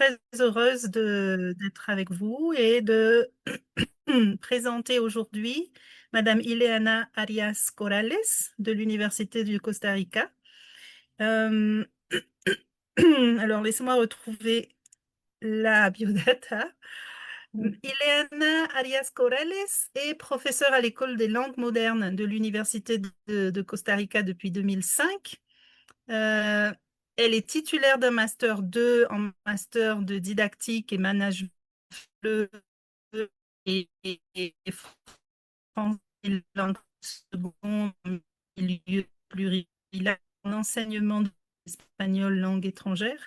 très heureuse d'être avec vous et de présenter aujourd'hui Madame Ileana Arias Corrales de l'Université du Costa Rica. Euh, alors, laissez-moi retrouver la biodata. Ileana Arias Corrales est professeure à l'École des langues modernes de l'Université de Costa Rica depuis 2005. Euh, Elle est titulaire d'un master 2 en master de didactique et management et français et langue seconde en milieu plurilingue en enseignement de l'espagnol langue étrangère.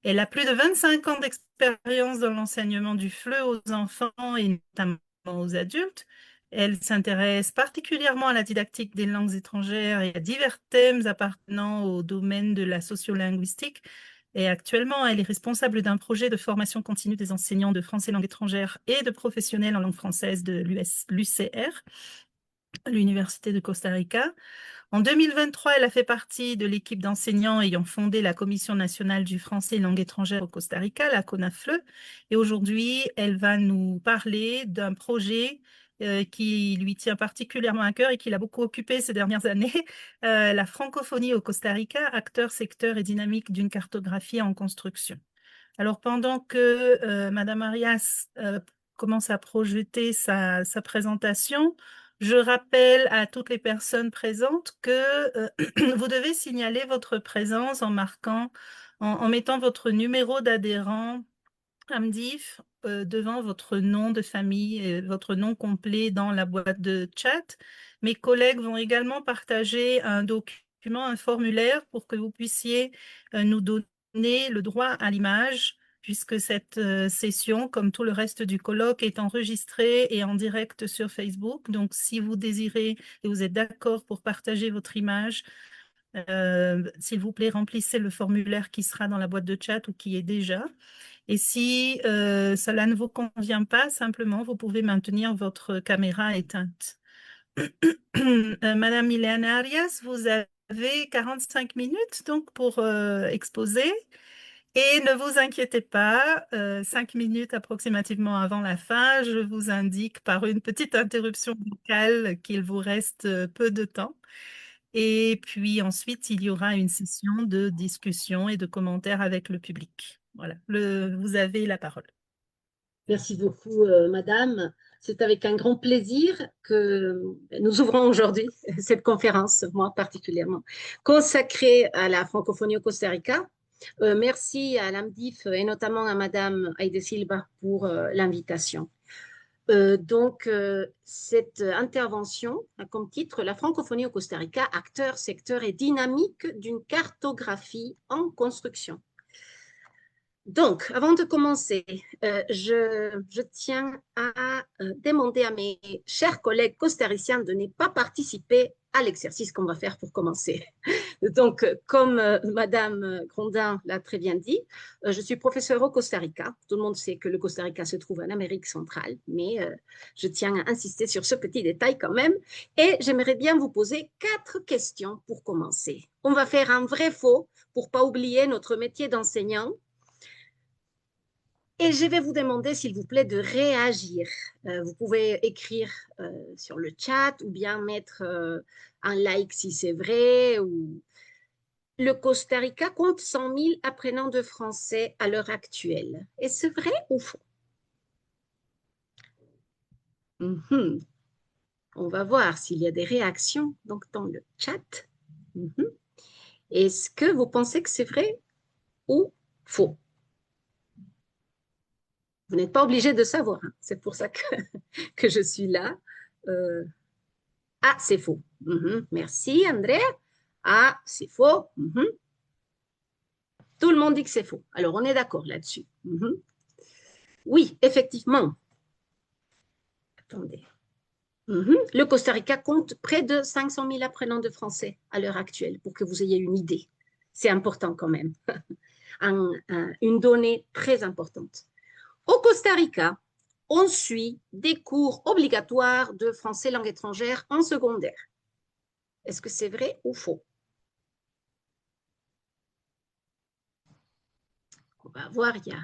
Elle a plus de 25 ans d'expérience dans l'enseignement du FLE aux enfants et notamment aux adultes. Elle s'intéresse particulièrement à la didactique des langues étrangères et à divers thèmes appartenant au domaine de la sociolinguistique. Et actuellement, elle est responsable d'un projet de formation continue des enseignants de français langue étrangère et de professionnels en langue française de l'UCR, l'Université de Costa Rica. En 2023, elle a fait partie de l'équipe d'enseignants ayant fondé la Commission nationale du français et langue étrangère au Costa Rica, la CONAFLE. Et aujourd'hui, elle va nous parler d'un projet qui lui tient particulièrement à cœur et qui l'a beaucoup occupé ces dernières années, la francophonie au Costa Rica, acteur, secteur et dynamique d'une cartographie en construction. Alors, pendant que Madame Arias commence à projeter sa présentation, je rappelle à toutes les personnes présentes que vous devez signaler votre présence en marquant, en mettant votre numéro d'adhérent AMDIF devant votre nom de famille et votre nom complet dans la boîte de chat. Mes collègues vont également partager un document, un formulaire pour que vous puissiez nous donner le droit à l'image, puisque cette session, comme tout le reste du colloque, est enregistrée et en direct sur Facebook. Donc, si vous désirez et vous êtes d'accord pour partager votre image, s'il vous plaît, remplissez le formulaire qui sera dans la boîte de chat ou qui est déjà. Et si cela ne vous convient pas, simplement, vous pouvez maintenir votre caméra éteinte. Madame Ileana Arias, vous avez 45 minutes donc pour exposer. Et ne vous inquiétez pas, 5 minutes approximativement avant la fin, je vous indique par une petite interruption vocale qu'il vous reste peu de temps. Et puis ensuite, il y aura une session de discussion et de commentaires avec le public. Voilà, vous avez la parole. Merci beaucoup, Madame. C'est avec un grand plaisir que nous ouvrons aujourd'hui cette conférence, moi particulièrement, consacrée à la francophonie au Costa Rica. Merci à l'AMDIF et notamment à Madame Aide Silva pour l'invitation. Cette intervention a comme titre La francophonie au Costa Rica, acteur, secteur et dynamique d'une cartographie en construction. Donc, avant de commencer, je tiens à demander à mes chers collègues costariciens de ne pas participer à l'exercice qu'on va faire pour commencer. Donc, comme Madame Grondin l'a très bien dit, je suis professeure au Costa Rica. Tout le monde sait que le Costa Rica se trouve en Amérique centrale, mais je tiens à insister sur ce petit détail quand même. Et j'aimerais bien vous poser 4 questions pour commencer. On va faire un vrai faux pour ne pas oublier notre métier d'enseignant. Et je vais vous demander, s'il vous plaît, de réagir. Vous pouvez écrire sur le chat ou bien mettre un like si c'est vrai. Le Costa Rica compte 100 000 apprenants de français à l'heure actuelle. Est-ce vrai ou faux? On va voir s'il y a des réactions donc, dans le chat. Est-ce que vous pensez que c'est vrai ou faux? Vous n'êtes pas obligé de savoir. Hein. C'est pour ça que je suis là. Ah, c'est faux. Merci, André. Ah, c'est faux. Tout le monde dit que c'est faux. Alors, on est d'accord là-dessus. Oui, effectivement. Attendez. Le Costa Rica compte près de 500 000 apprenants de français à l'heure actuelle, pour que vous ayez une idée. C'est important quand même. Une donnée très importante. Au Costa Rica, on suit des cours obligatoires de français langue étrangère en secondaire. Est-ce que c'est vrai ou faux? On va voir, il y a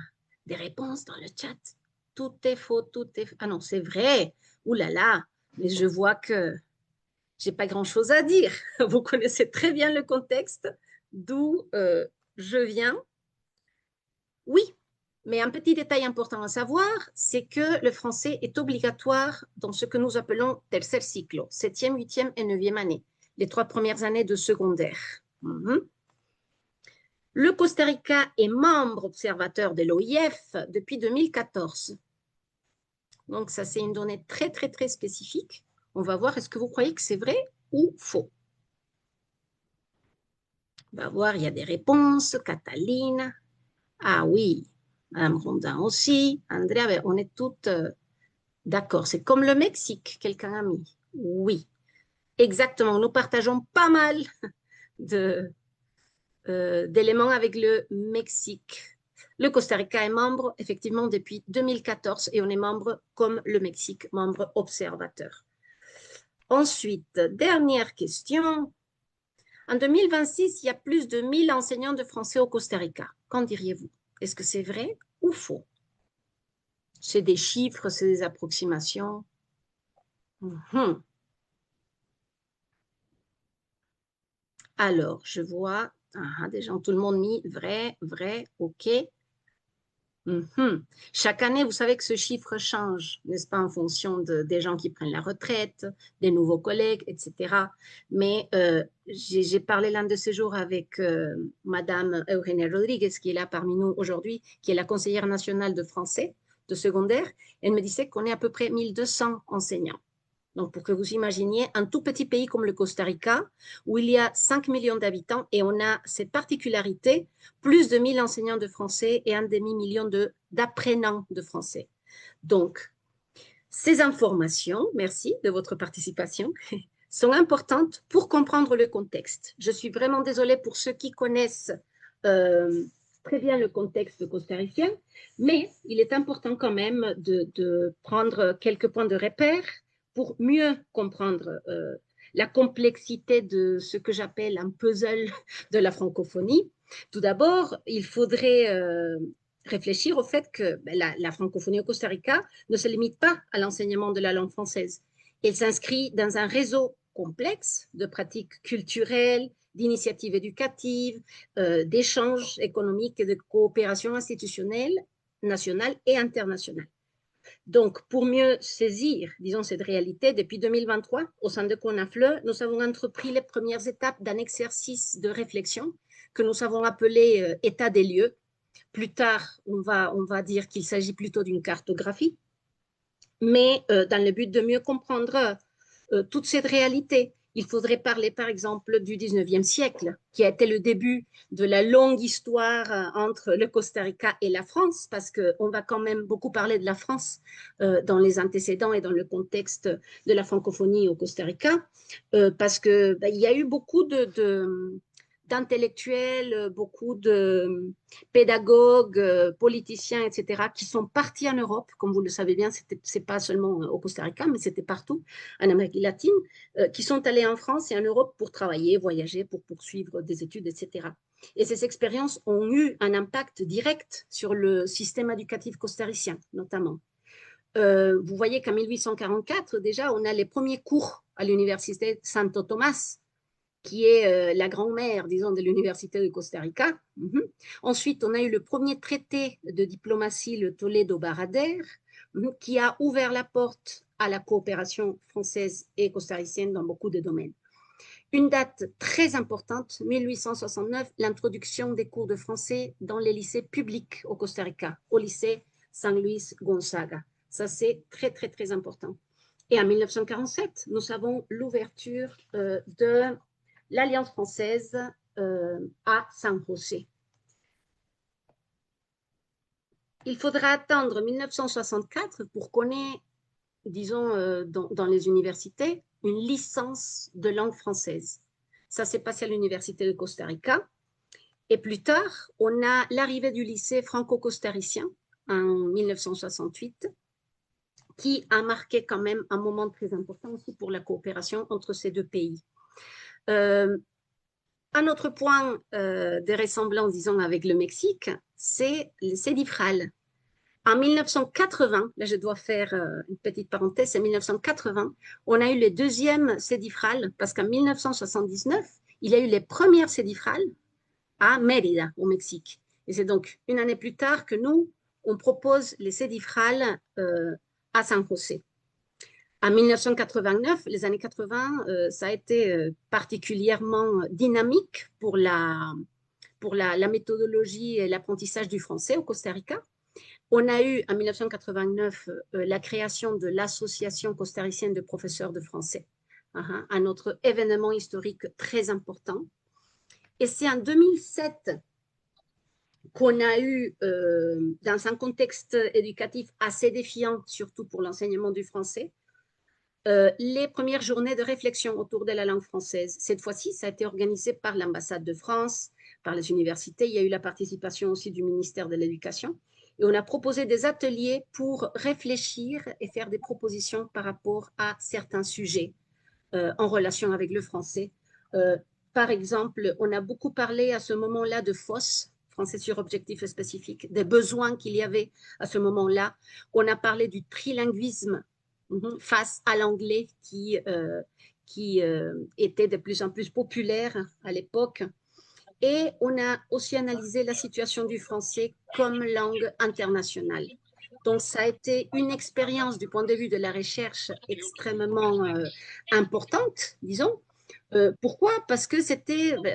Des réponses dans le chat. Tout est faux, tout est faux. Ah non, c'est vrai. Ouh là là, mais je vois que j'ai pas grand-chose à dire. Vous connaissez très bien le contexte d'où je viens. Oui, mais un petit détail important à savoir, c'est que le français est obligatoire dans ce que nous appelons tercer ciclo, septième, huitième et neuvième année, les 3 premières années de secondaire. Le Costa Rica est membre observateur de l'OIF depuis 2014. Donc ça, c'est une donnée très, très, très spécifique. On va voir, est-ce que vous croyez que c'est vrai ou faux? On va voir, il y a des réponses. Cataline. Ah oui, Madame Rondin aussi. Andrea, ben, on est toutes d'accord. C'est comme le Mexique, quelqu'un a mis. Oui, exactement. Nous partageons pas mal de, d'éléments avec le Mexique. Le Costa Rica est membre, effectivement, depuis 2014 et on est membre, comme le Mexique, membre observateur. Ensuite, dernière question. En 2026, il y a plus de 1000 enseignants de français au Costa Rica. Qu'en diriez-vous? Est-ce que c'est vrai ou faux? C'est des chiffres, c'est des approximations. Alors, je vois des gens, tout le monde mis vrai, vrai, ok. Chaque année, vous savez que ce chiffre change, n'est-ce pas, en fonction des gens qui prennent la retraite, des nouveaux collègues, etc. Mais j'ai parlé l'un de ces jours avec Madame Eugenia Rodriguez, qui est là parmi nous aujourd'hui, qui est la conseillère nationale de français de secondaire. Elle me disait qu'on est à peu près 1200 enseignants. Donc, pour que vous imaginiez, un tout petit pays comme le Costa Rica, où il y a 5 millions d'habitants et on a cette particularité, plus de 1000 enseignants de français et un demi-million d'apprenants de français. Donc, ces informations, merci de votre participation, sont importantes pour comprendre le contexte. Je suis vraiment désolée pour ceux qui connaissent très bien le contexte costaricien, mais il est important quand même de prendre quelques points de repère pour mieux comprendre la complexité de ce que j'appelle un puzzle de la francophonie. Tout d'abord, il faudrait réfléchir au fait que la francophonie au Costa Rica ne se limite pas à l'enseignement de la langue française. Elle s'inscrit dans un réseau complexe de pratiques culturelles, d'initiatives éducatives, d'échanges économiques et de coopération institutionnelle, nationale et internationale. Donc, pour mieux saisir, disons, cette réalité, depuis 2023, au sein de CONAFLE, nous avons entrepris les premières étapes d'un exercice de réflexion que nous avons appelé état des lieux. Plus tard, on va dire qu'il s'agit plutôt d'une cartographie, mais dans le but de mieux comprendre toute cette réalité. Il faudrait parler, par exemple, du 19e siècle, qui a été le début de la longue histoire entre le Costa Rica et la France, parce qu'on va quand même beaucoup parler de la France dans les antécédents et dans le contexte de la francophonie au Costa Rica, parce qu'il y a eu beaucoup d'intellectuels, beaucoup de pédagogues, politiciens, etc., qui sont partis en Europe, comme vous le savez bien, ce n'est pas seulement au Costa Rica, mais c'était partout en Amérique latine, qui sont allés en France et en Europe pour travailler, voyager, pour poursuivre des études, etc. Et ces expériences ont eu un impact direct sur le système éducatif costaricien, notamment. Vous voyez qu'en 1844, déjà, on a les premiers cours à l'université Santo Tomás, qui est la grand-mère, disons, de l'université de Costa Rica. Ensuite, on a eu le premier traité de diplomatie, le Toledo-Barader, qui a ouvert la porte à la coopération française et costaricienne dans beaucoup de domaines. Une date très importante, 1869, l'introduction des cours de français dans les lycées publics au Costa Rica, au lycée San Luis Gonzaga. Ça, c'est très, très, très important. Et en 1947, nous avons l'ouverture de l'Alliance française à San José. Il faudra attendre 1964 pour qu'on ait, disons, dans les universités, une licence de langue française. Ça s'est passé à l'université de Costa Rica. Et plus tard, on a l'arrivée du lycée franco-costaricien en 1968, qui a marqué quand même un moment très important aussi pour la coopération entre ces deux pays. Un autre point de ressemblance, disons, avec le Mexique, c'est le CEDIFRAL. En 1980, là je dois faire une petite parenthèse, en 1980, on a eu les deuxièmes cédifrales parce qu'en 1979, il y a eu les premières cédifrales à Mérida, au Mexique. Et c'est donc une année plus tard que nous, on propose les cédifrales à San José. En 1989, les années 80, ça a été particulièrement dynamique pour la méthodologie et l'apprentissage du français au Costa Rica. On a eu en 1989 la création de l'Association costaricienne de professeurs de français, un autre événement historique très important. Et c'est en 2007 qu'on a eu, dans un contexte éducatif assez défiant, surtout pour l'enseignement du français, les premières journées de réflexion autour de la langue française. Cette fois-ci, ça a été organisé par l'ambassade de France, par les universités. Il y a eu la participation aussi du ministère de l'Éducation. Et on a proposé des ateliers pour réfléchir et faire des propositions par rapport à certains sujets en relation avec le français. Par exemple, on a beaucoup parlé à ce moment-là de FOSS, français sur objectif spécifique, des besoins qu'il y avait à ce moment-là. On a parlé du trilinguisme face à l'anglais qui était de plus en plus populaire à l'époque. Et on a aussi analysé la situation du français comme langue internationale. Donc, ça a été une expérience du point de vue de la recherche extrêmement importante, disons. Pourquoi? Parce que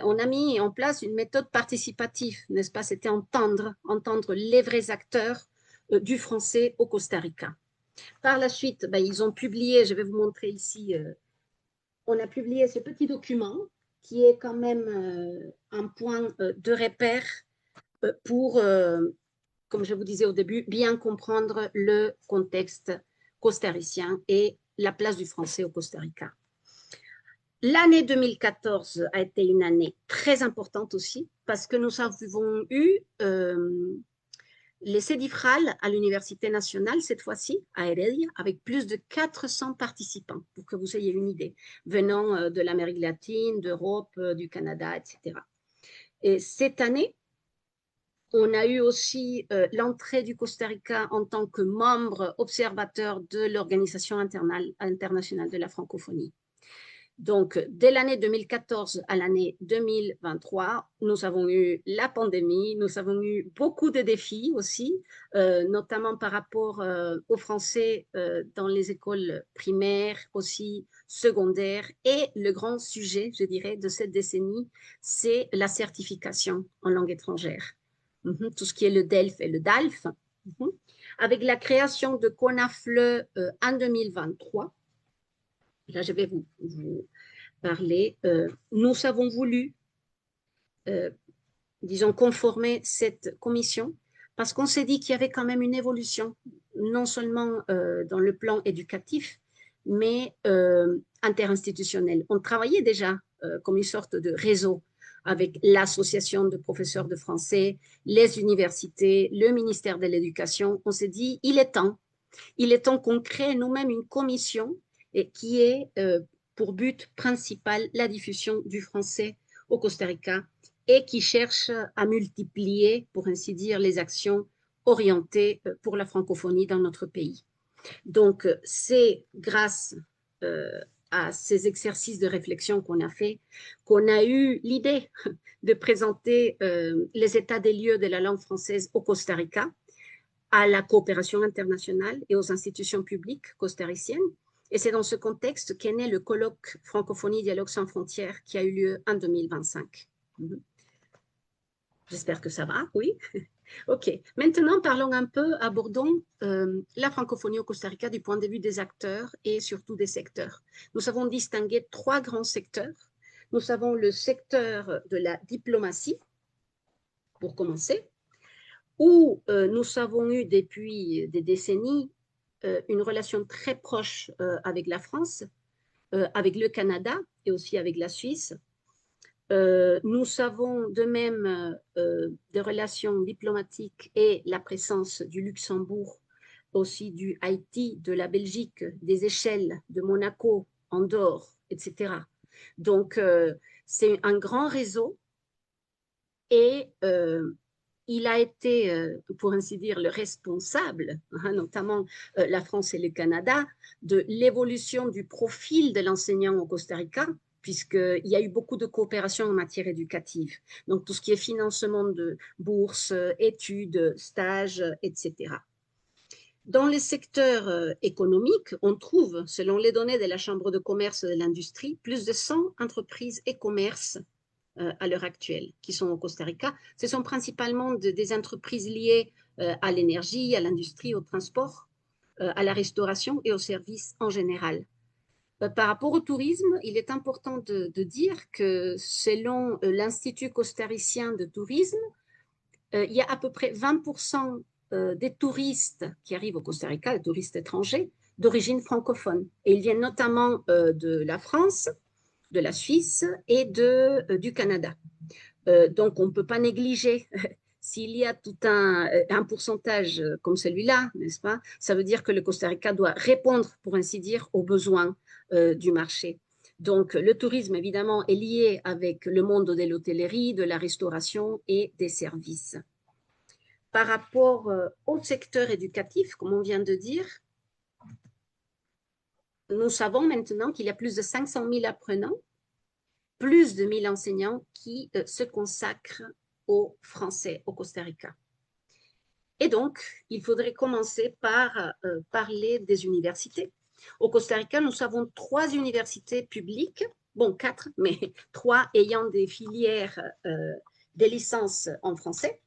on a mis en place une méthode participative, n'est-ce pas? C'était entendre les vrais acteurs du français au Costa Rica. Par la suite, ils ont publié, je vais vous montrer ici, on a publié ce petit document qui est quand même un point de repère pour, comme je vous disais au début, bien comprendre le contexte costaricien et la place du français au Costa Rica. L'année 2014 a été une année très importante aussi parce que nous avons eu les cédifrales à l'Université nationale, cette fois-ci, à Heredia, avec plus de 400 participants, pour que vous ayez une idée, venant de l'Amérique latine, d'Europe, du Canada, etc. Et cette année, on a eu aussi l'entrée du Costa Rica en tant que membre observateur de l'Organisation internationale de la francophonie. Donc, dès l'année 2014 à l'année 2023, nous avons eu la pandémie, nous avons eu beaucoup de défis aussi, notamment par rapport aux Français dans les écoles primaires, aussi secondaires. Et le grand sujet, je dirais, de cette décennie, c'est la certification en langue étrangère. Tout ce qui est le DELF et le DALF. Avec la création de CONAFLE en 2023, là, je vais vous parler. Nous avons voulu, disons, conformer cette commission parce qu'on s'est dit qu'il y avait quand même une évolution, non seulement dans le plan éducatif, mais interinstitutionnel. On travaillait déjà comme une sorte de réseau avec l'association de professeurs de français, les universités, le ministère de l'Éducation. On s'est dit, il est temps qu'on crée nous-mêmes une commission et qui est pour but principal la diffusion du français au Costa Rica et qui cherche à multiplier, pour ainsi dire, les actions orientées pour la francophonie dans notre pays. Donc, c'est grâce à ces exercices de réflexion qu'on a fait qu'on a eu l'idée de présenter les états des lieux de la langue française au Costa Rica, à la coopération internationale et aux institutions publiques costariciennes. Et c'est dans ce contexte qu'est né le colloque Francophonie Dialogue sans frontières qui a eu lieu en 2025. J'espère que ça va, oui. OK. Maintenant, parlons un peu, abordons la francophonie au Costa Rica du point de vue des acteurs et surtout des secteurs. Nous avons distingué 3 grands secteurs. Nous avons le secteur de la diplomatie, pour commencer, où nous avons eu depuis des décennies une relation très proche avec la France, avec le Canada et aussi avec la Suisse. Nous avons de même des relations diplomatiques et la présence du Luxembourg, aussi du Haïti, de la Belgique, des Seychelles, de Monaco, Andorre, etc. Donc, c'est un grand réseau et il a été, pour ainsi dire, le responsable, hein, notamment la France et le Canada, de l'évolution du profil de l'enseignant au Costa Rica, puisqu'il y a eu beaucoup de coopération en matière éducative. Donc, tout ce qui est financement de bourses, études, stages, etc. Dans les secteurs économiques, on trouve, selon les données de la Chambre de commerce et de l'industrie, plus de 100 entreprises et commerces à l'heure actuelle qui sont au Costa Rica. Ce sont principalement des entreprises liées à l'énergie, à l'industrie, au transport, à la restauration et aux services en général. Par rapport au tourisme, il est important de dire que selon l'Institut costaricien de tourisme, il y a à peu près 20% des touristes qui arrivent au Costa Rica, les touristes étrangers, d'origine francophone. Et ils viennent notamment de la France, de la Suisse et du Canada. Donc, on ne peut pas négliger s'il y a tout un pourcentage comme celui-là, n'est-ce pas? Ça veut dire que le Costa Rica doit répondre, pour ainsi dire, aux besoins du marché. Donc, le tourisme, évidemment, est lié avec le monde de l'hôtellerie, de la restauration et des services. Par rapport au secteur éducatif, comme on vient de dire, nous savons maintenant qu'il y a plus de 500 000 apprenants, plus de 1000 enseignants qui se consacrent au français au Costa Rica. Et donc, il faudrait commencer par parler des universités. Au Costa Rica, nous avons 3 universités publiques, bon 4, mais 3 ayant des filières, des licences en français.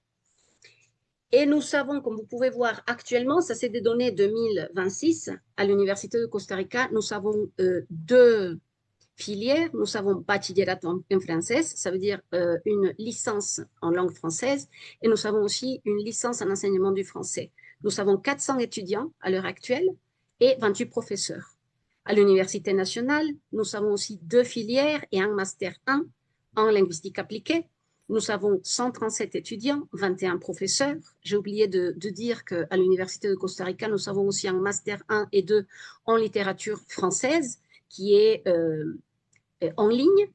Et nous savons, comme vous pouvez voir actuellement, ça c'est des données 2026, à l'Université de Costa Rica, nous avons 2 filières. Nous avons bachillerato en français, ça veut dire une licence en langue française, et nous avons aussi une licence en enseignement du français. Nous avons 400 étudiants à l'heure actuelle et 28 professeurs. À l'Université nationale, nous avons aussi 2 filières et un master 1 en linguistique appliquée. Nous avons 137 étudiants, 21 professeurs. J'ai oublié de dire qu'à l'Université de Costa Rica, nous avons aussi un master 1 et 2 en littérature française qui est en ligne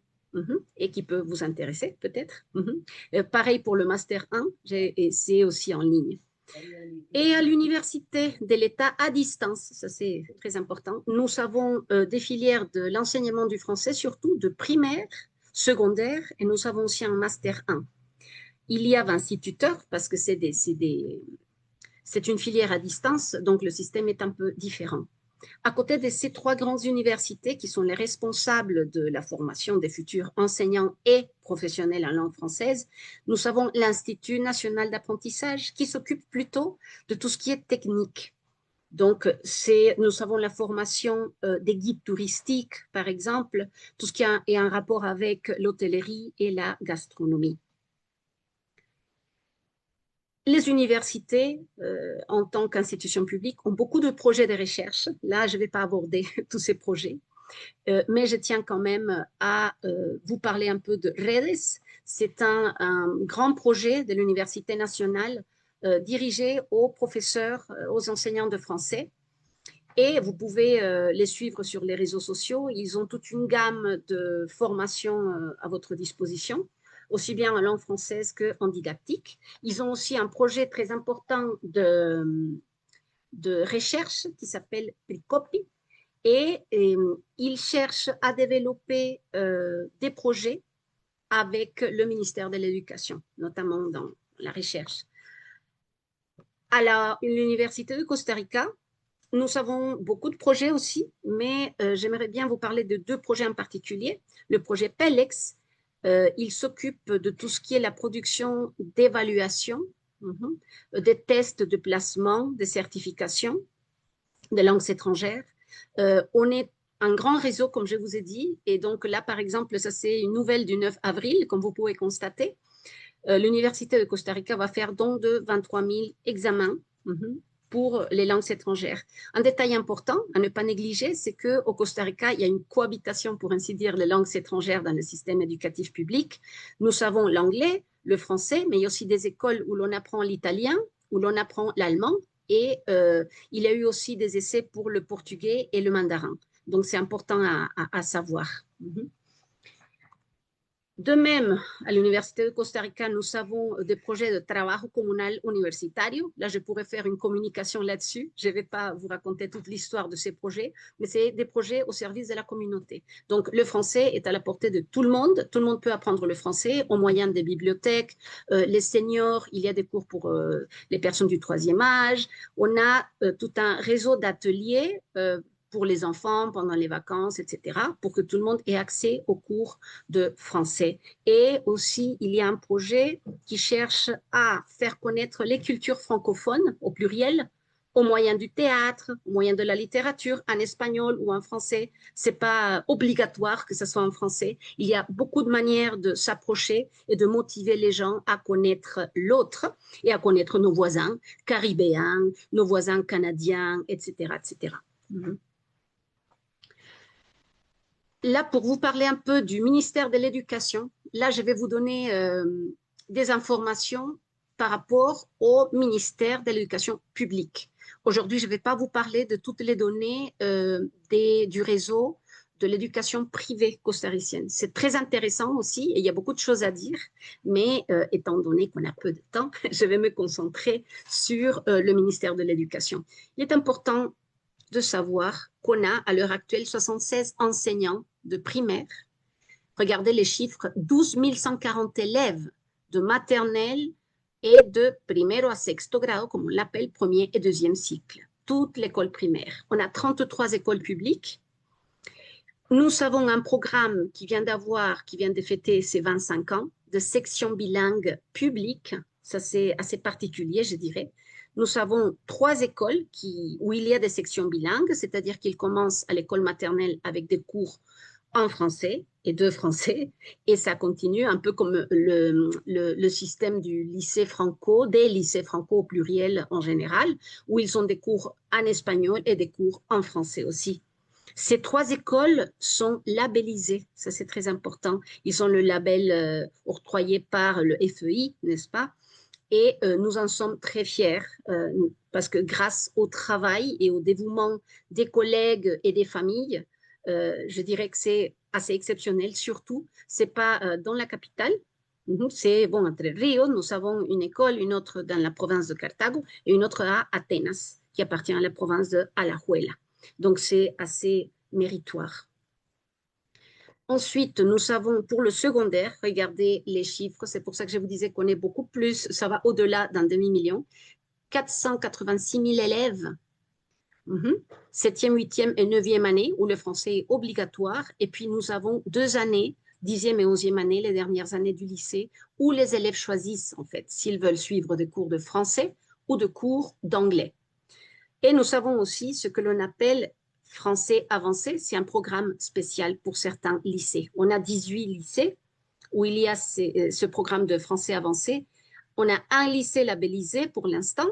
et qui peut vous intéresser peut-être. Pareil pour le Master 1, c'est aussi en ligne. Et à l'université de l'État à distance, ça c'est très important, nous avons des filières de l'enseignement du français, surtout de primaire, secondaire, et nous avons aussi un Master 1. Il y a 26 tuteurs parce que c'est une filière à distance, donc le système est un peu différent. À côté de ces 3 grandes universités qui sont les responsables de la formation des futurs enseignants et professionnels en langue française, nous avons l'Institut national d'apprentissage qui s'occupe plutôt de tout ce qui est technique. Donc, nous avons la formation des guides touristiques, par exemple, tout ce qui est en rapport avec l'hôtellerie et la gastronomie. Les universités, en tant qu'institutions publiques, ont beaucoup de projets de recherche. Là, je ne vais pas aborder tous ces projets, mais je tiens quand même à vous parler un peu de REDES. C'est un grand projet de l'Université nationale dirigé aux professeurs, aux enseignants de français. Et vous pouvez les suivre sur les réseaux sociaux. Ils ont toute une gamme de formations à votre disposition, aussi bien en langue française qu'en didactique. Ils ont aussi un projet très important de recherche qui s'appelle PRICOPI et ils cherchent à développer des projets avec le ministère de l'Éducation, notamment dans la recherche. À l'Université de Costa Rica, nous avons beaucoup de projets aussi, mais j'aimerais bien vous parler de 2 projets en particulier. Le projet PELEX, il s'occupe de tout ce qui est la production d'évaluation, des tests de placement, des certifications de langues étrangères. On est un grand réseau, comme je vous ai dit, et donc là, par exemple, ça c'est une nouvelle du 9 avril, comme vous pouvez constater. L'Université de Costa Rica va faire don de 23 000 examens pour les langues étrangères. Un détail important à ne pas négliger, c'est qu'au Costa Rica, il y a une cohabitation, pour ainsi dire, des langues étrangères dans le système éducatif public. Nous avons l'anglais, le français, mais il y a aussi des écoles où l'on apprend l'italien, où l'on apprend l'allemand, et il y a eu aussi des essais pour le portugais et le mandarin. Donc, c'est important à savoir. De même, à l'Université de Costa Rica, nous avons des projets de trabajo comunal universitario. Là, je pourrais faire une communication là-dessus. Je ne vais pas vous raconter toute l'histoire de ces projets, mais c'est des projets au service de la communauté. Donc, le français est à la portée de tout le monde. Tout le monde peut apprendre le français au moyen des bibliothèques. Les seniors, il y a des cours pour les personnes du troisième âge. On a tout un réseau d'ateliers pour les enfants pendant les vacances, etc., pour que tout le monde ait accès aux cours de français. Et aussi, il y a un projet qui cherche à faire connaître les cultures francophones au pluriel, au moyen du théâtre, au moyen de la littérature, en espagnol ou en français. C'est pas obligatoire que ce soit en français. Il y a beaucoup de manières de s'approcher et de motiver les gens à connaître l'autre et à connaître nos voisins caribéens, nos voisins canadiens, etc., etc. Là, pour vous parler un peu du ministère de l'Éducation, là, je vais vous donner des informations par rapport au ministère de l'Éducation publique. Aujourd'hui, je ne vais pas vous parler de toutes les données du réseau de l'éducation privée costaricienne. C'est très intéressant aussi et il y a beaucoup de choses à dire, mais étant donné qu'on a peu de temps, je vais me concentrer sur le ministère de l'Éducation. Il est important de savoir qu'on a à l'heure actuelle 76 enseignants de primaire. Regardez les chiffres, 12 140 élèves de maternelle et de primero a sexto grado, comme on l'appelle, premier et deuxième cycle. Toute l'école primaire. On a 33 écoles publiques. Nous avons un programme qui vient de fêter ses 25 ans, de section bilingue publique. Ça, c'est assez particulier, je dirais. Nous avons 3 écoles où il y a des sections bilingues, c'est-à-dire qu'ils commencent à l'école maternelle avec des cours en français et de français, et ça continue un peu comme le système du lycée franco, des lycées franco au pluriel en général, où ils ont des cours en espagnol et des cours en français aussi. Ces 3 écoles sont labellisées, ça c'est très important. Ils ont le label octroyé par le FEI, n'est-ce pas? Et nous en sommes très fiers parce que grâce au travail et au dévouement des collègues et des familles, je dirais que c'est assez exceptionnel. Surtout, c'est pas dans la capitale. C'est bon, entre Rio, nous avons une école, une autre dans la province de Cartago et une autre à Atenas, qui appartient à la province de Alajuela. Donc, c'est assez méritoire. Ensuite, nous avons pour le secondaire, regardez les chiffres, c'est pour ça que je vous disais qu'on est beaucoup plus, ça va au-delà d'un demi-million, 486 000 élèves, 7e, 8e et 9e année où le français est obligatoire. Et puis nous avons 2 années, 10e et 11e année, les dernières années du lycée, où les élèves choisissent en fait s'ils veulent suivre des cours de français ou de cours d'anglais. Et nous avons aussi ce que l'on appelle français avancé, c'est un programme spécial pour certains lycées. On a 18 lycées où il y a ce programme de français avancé. On a un lycée labellisé pour l'instant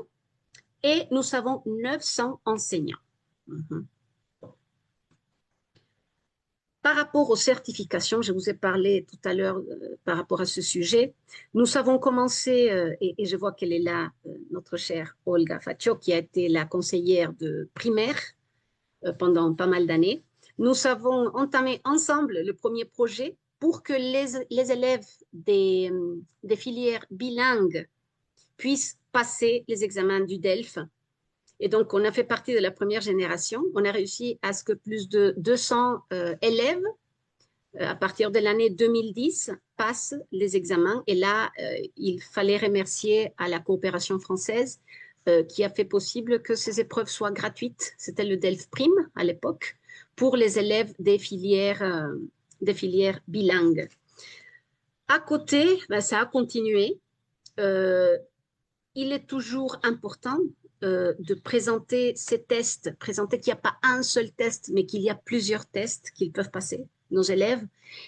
et nous avons 900 enseignants. Par rapport aux certifications, je vous ai parlé tout à l'heure par rapport à ce sujet. Nous avons commencé, et je vois qu'elle est là, notre chère Olga Faccio, qui a été la conseillère de primaire pendant pas mal d'années. Nous avons entamé ensemble le premier projet pour que les élèves des filières bilingues puissent passer les examens du DELF. Et donc, on a fait partie de la première génération. On a réussi à ce que plus de 200 élèves, à partir de l'année 2010, passent les examens. Et là, il fallait remercier à la coopération française qui a fait possible que ces épreuves soient gratuites. C'était le DELF Prime à l'époque pour les élèves des filières bilingues. À côté, ben, ça a continué. Il est toujours important de présenter ces tests, présenter qu'il n'y a pas un seul test, mais qu'il y a plusieurs tests qu'ils peuvent passer, nos élèves.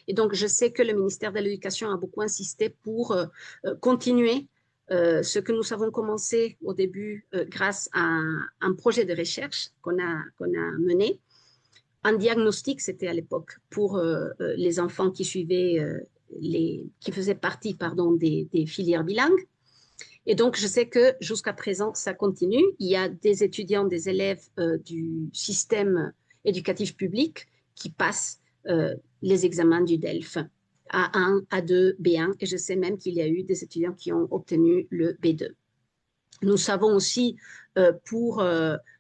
Et donc, je sais que le ministère de l'Éducation a beaucoup insisté pour continuer ce que nous avons commencé au début grâce à un projet de recherche qu'on a mené. Un diagnostic, c'était à l'époque, pour les enfants qui suivaient, qui faisaient partie des filières bilingues. Et donc, je sais que jusqu'à présent, ça continue. Il y a des étudiants, des élèves du système éducatif public qui passent les examens du DELF. A1, A2, B1, et je sais même qu'il y a eu des étudiants qui ont obtenu le B2. Nous savons aussi, pour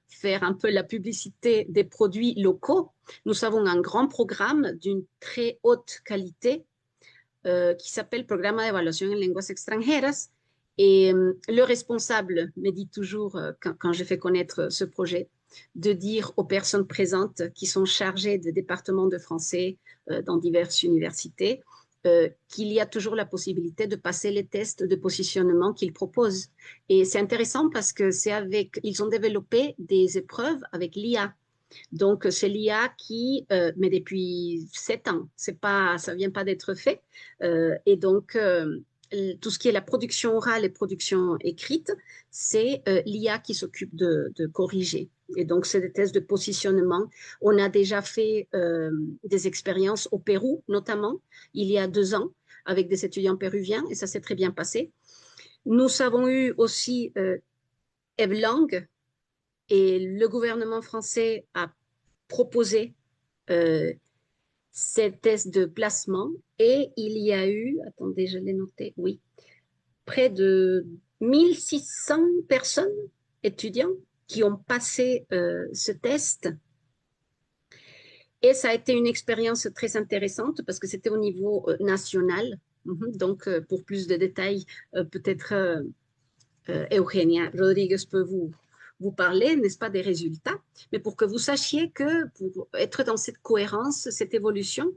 faire un peu la publicité des produits locaux, nous avons un grand programme d'une très haute qualité qui s'appelle Programa de Evaluación en Lenguas Extranjeras. Et le responsable me dit toujours, quand je fais connaître ce projet, de dire aux personnes présentes qui sont chargées de départements de français dans diverses universités qu'il y a toujours la possibilité de passer les tests de positionnement qu'ils proposent. Et c'est intéressant parce que ils ont développé des épreuves avec l'IA. Donc, c'est l'IA qui, mais depuis 7 ans, ça vient pas d'être fait. Et donc, tout ce qui est la production orale et production écrite, c'est l'IA qui s'occupe de corriger. Et donc, c'est des tests de positionnement. On a déjà fait des expériences au Pérou, notamment, il y a 2 ans, avec des étudiants péruviens, et ça s'est très bien passé. Nous avons eu aussi Evlang, et le gouvernement français a proposé ces tests de placement et il y a eu, attendez, je l'ai noté, oui, près de 1600 personnes, étudiants, qui ont passé ce test. Et ça a été une expérience très intéressante parce que c'était au niveau national. Donc, pour plus de détails, peut-être Eugenia Rodriguez peut vous parler, n'est-ce pas, des résultats, mais pour que vous sachiez que pour être dans cette cohérence, cette évolution,